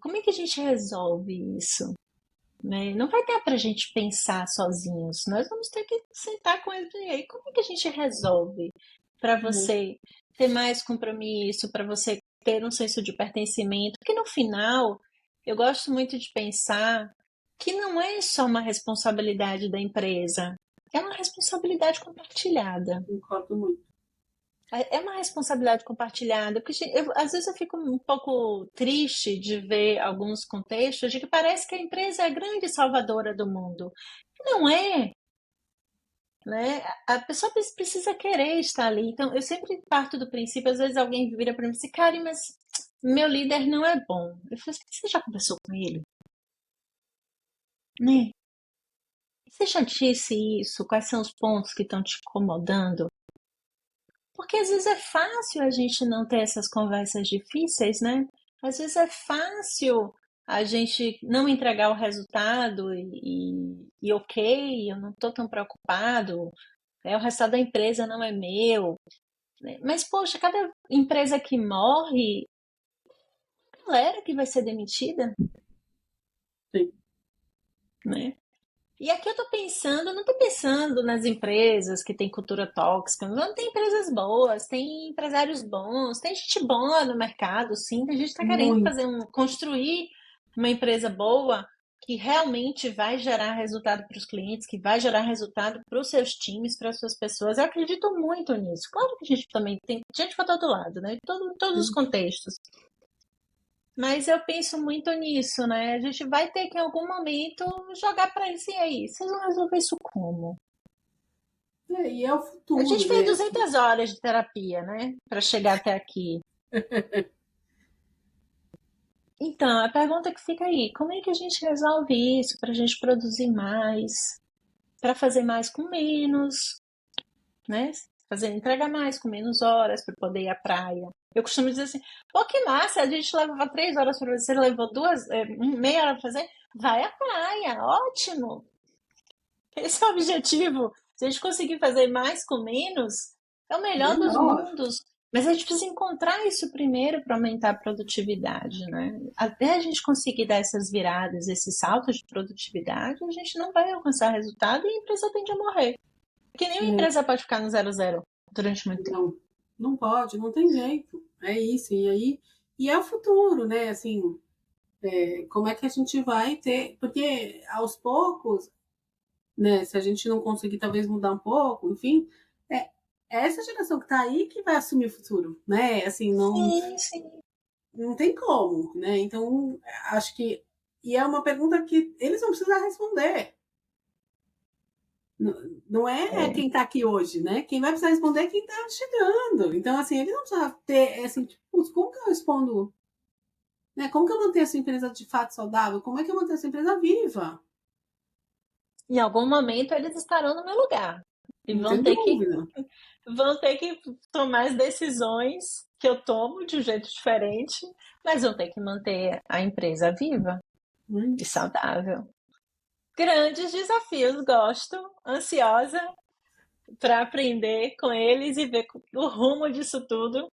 Como é que a gente resolve isso? Né? Não vai dar para a gente pensar sozinhos. Nós vamos ter que sentar com eles e aí, como é que a gente resolve para Uhum. você ter mais compromisso, para você ter um senso de pertencimento? Porque no final, eu gosto muito de pensar que não é só uma responsabilidade da empresa, é uma responsabilidade compartilhada. Concordo muito. É uma responsabilidade compartilhada, porque às vezes eu fico um pouco triste de ver alguns contextos de que parece que a empresa é a grande salvadora do mundo. Não é, né? A pessoa precisa querer estar ali. Então, eu sempre parto do princípio, às vezes alguém vira para mim e diz, Karen, mas meu líder não é bom. Eu falo assim, você já conversou com ele? Né? Você já disse isso? Quais são os pontos que estão te incomodando? Porque às vezes é fácil a gente não ter essas conversas difíceis, né? Às vezes é fácil a gente não entregar o resultado e ok, eu não estou tão preocupado, o resultado da empresa não é meu. Né? Mas, poxa, cada empresa que morre, galera que vai ser demitida, Sim. né? E aqui eu tô pensando, não tô pensando nas empresas que têm cultura tóxica, não tem empresas boas, tem empresários bons, tem gente boa no mercado, sim, tem gente que tá querendo Muito. construir uma empresa boa que realmente vai gerar resultado para os clientes, que vai gerar resultado para os seus times, para as suas pessoas. Eu acredito muito nisso. Claro que a gente também tem gente para todo lado, né? Em todos os contextos. Mas eu penso muito nisso, né? A gente vai ter que em algum momento jogar para eles e aí, vocês vão resolver isso como? E é o A gente futuro, fez né? 200 horas de terapia, né, para chegar até aqui. Então, a pergunta que fica aí, como é que a gente resolve isso para a gente produzir mais, para fazer mais com menos, né? Fazer entrega mais com menos horas para poder ir à praia. Eu costumo dizer assim, pô, que massa, a gente levava 3 horas para fazer, você levou meia hora para fazer, vai à praia, ótimo. Esse é o objetivo. Se a gente conseguir fazer mais com menos, é o melhor dos Melhor. mundos. Mas a gente precisa encontrar isso primeiro para aumentar a produtividade, né? Até a gente conseguir dar essas viradas, esses saltos de produtividade, a gente não vai alcançar resultado e a empresa tende a morrer. Porque nenhuma É, empresa pode ficar no zero zero durante muito tempo. não, não pode, não tem jeito. É isso. E aí, e é o futuro, né? Assim, como é que a gente vai ter? Porque aos poucos, né? Se a gente não conseguir talvez mudar um pouco, enfim, é, é essa geração que está aí que vai assumir o futuro, né? Assim, não, Sim, sim. não tem como, né? Então, acho que e é uma pergunta que eles vão precisar responder. Não é É. quem está aqui hoje, né? Quem vai precisar responder é quem está chegando. Então, assim, eles não precisam ter, assim, tipo, como que eu respondo? Né? Como que eu mantenho essa empresa de fato saudável? Como é que eu mantenho essa empresa viva? Em algum momento eles estarão no meu lugar. E Não tem dúvida. vão ter que tomar as decisões que eu tomo de um jeito diferente, mas vão ter que manter a empresa viva Né? e saudável. Grandes desafios, gosto, ansiosa para aprender com eles e ver o rumo disso tudo.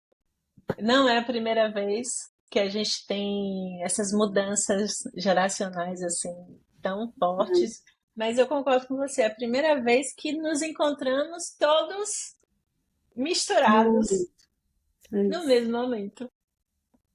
Não é a primeira vez que a gente tem essas mudanças geracionais assim tão fortes, mas eu concordo com você, é a primeira vez que nos encontramos todos misturados Muito. É no isso. mesmo momento.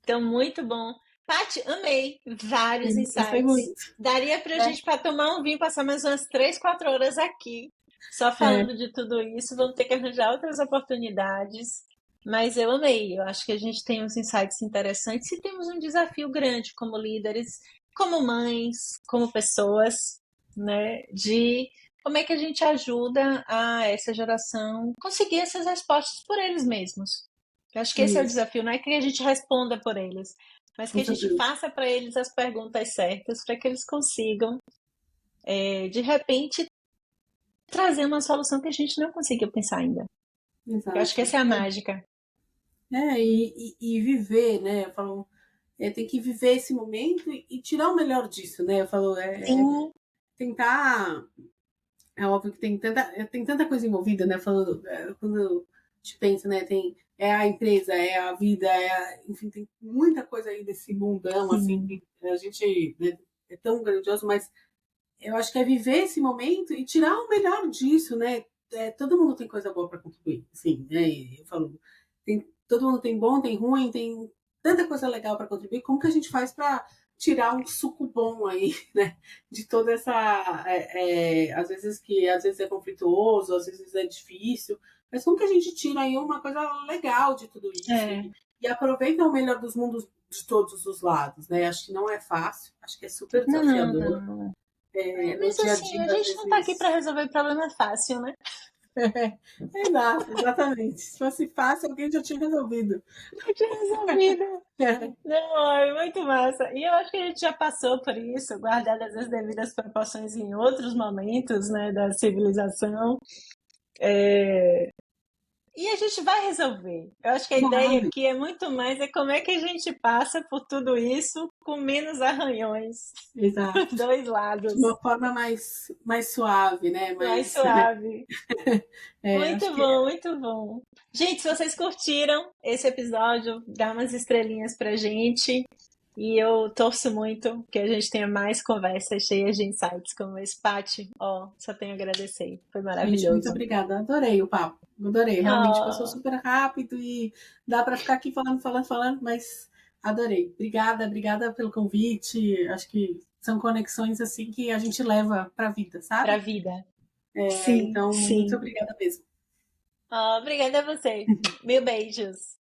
Então, muito bom. Paty, amei vários Eu gostei insights. muito. Daria pra É, gente para tomar um vinho, passar mais umas 3, 4 horas aqui, só é, falando de tudo isso. Vamos ter que arranjar outras oportunidades. Mas eu amei. Eu acho que a gente tem uns insights interessantes e temos um desafio grande como líderes, como mães, como pessoas, né? De como é que a gente ajuda a essa geração conseguir essas respostas por eles mesmos. Eu acho que esse é o isso, desafio, não é que a gente responda por eles, mas que com a gente certeza. faça para eles as perguntas certas, para que eles consigam, de repente, trazer uma solução que a gente não conseguiu pensar ainda. Eu acho que Exato. essa é a mágica. E viver, né? Eu falo, tem que viver esse momento e tirar o melhor disso, né? Eu falo, Sim, tentar. É óbvio que tem tanta coisa envolvida, né? Falando, quando a gente pensa, né? É a empresa, é a vida, enfim, tem muita coisa aí desse mundão, assim, sim. que a gente, né, é tão grandioso, mas eu acho que é viver esse momento e tirar o melhor disso, né? Todo mundo tem coisa boa para contribuir, assim, né? E eu falo, todo mundo tem bom, tem ruim, tem tanta coisa legal para contribuir. Como que a gente faz para tirar um suco bom aí, né? De toda essa, às vezes é conflituoso, às vezes é difícil, mas como que a gente tira aí uma coisa legal de tudo isso É. e aproveita o melhor dos mundos de todos os lados, né? Acho que não é fácil, acho que é super Não, desafiador. não. No Mas dia a assim, dia, a às gente não tá aqui para vezes. resolver problema fácil, né? Exato, exatamente. Se fosse fácil, alguém já tinha resolvido. Já tinha resolvido. Não, é muito massa. E eu acho que a gente já passou por isso, guardadas as devidas proporções em outros momentos, né, da civilização. E a gente vai resolver. Eu acho que a ideia Vai, aqui é muito mais como é que a gente passa por tudo isso com menos arranhões dos exato. dois De lados. uma forma mais suave, né? Mais Mais, suave. acho Muito que bom, muito bom. Gente, se vocês curtiram esse episódio, dá umas estrelinhas pra gente. E eu torço muito que a gente tenha mais conversas cheias de insights como esse. Paty, ó, só tenho a agradecer. Foi gente, muito maravilhoso. obrigada. Adorei o papo. Adorei. Realmente passou Oh, super rápido e dá para ficar aqui falando, falando, falando, mas adorei. Obrigada, obrigada pelo convite. Acho que são conexões assim que a gente leva para a vida, pra sabe? vida. Sim, Então, muito sim. obrigada mesmo. Oh, obrigada a você. Mil beijos.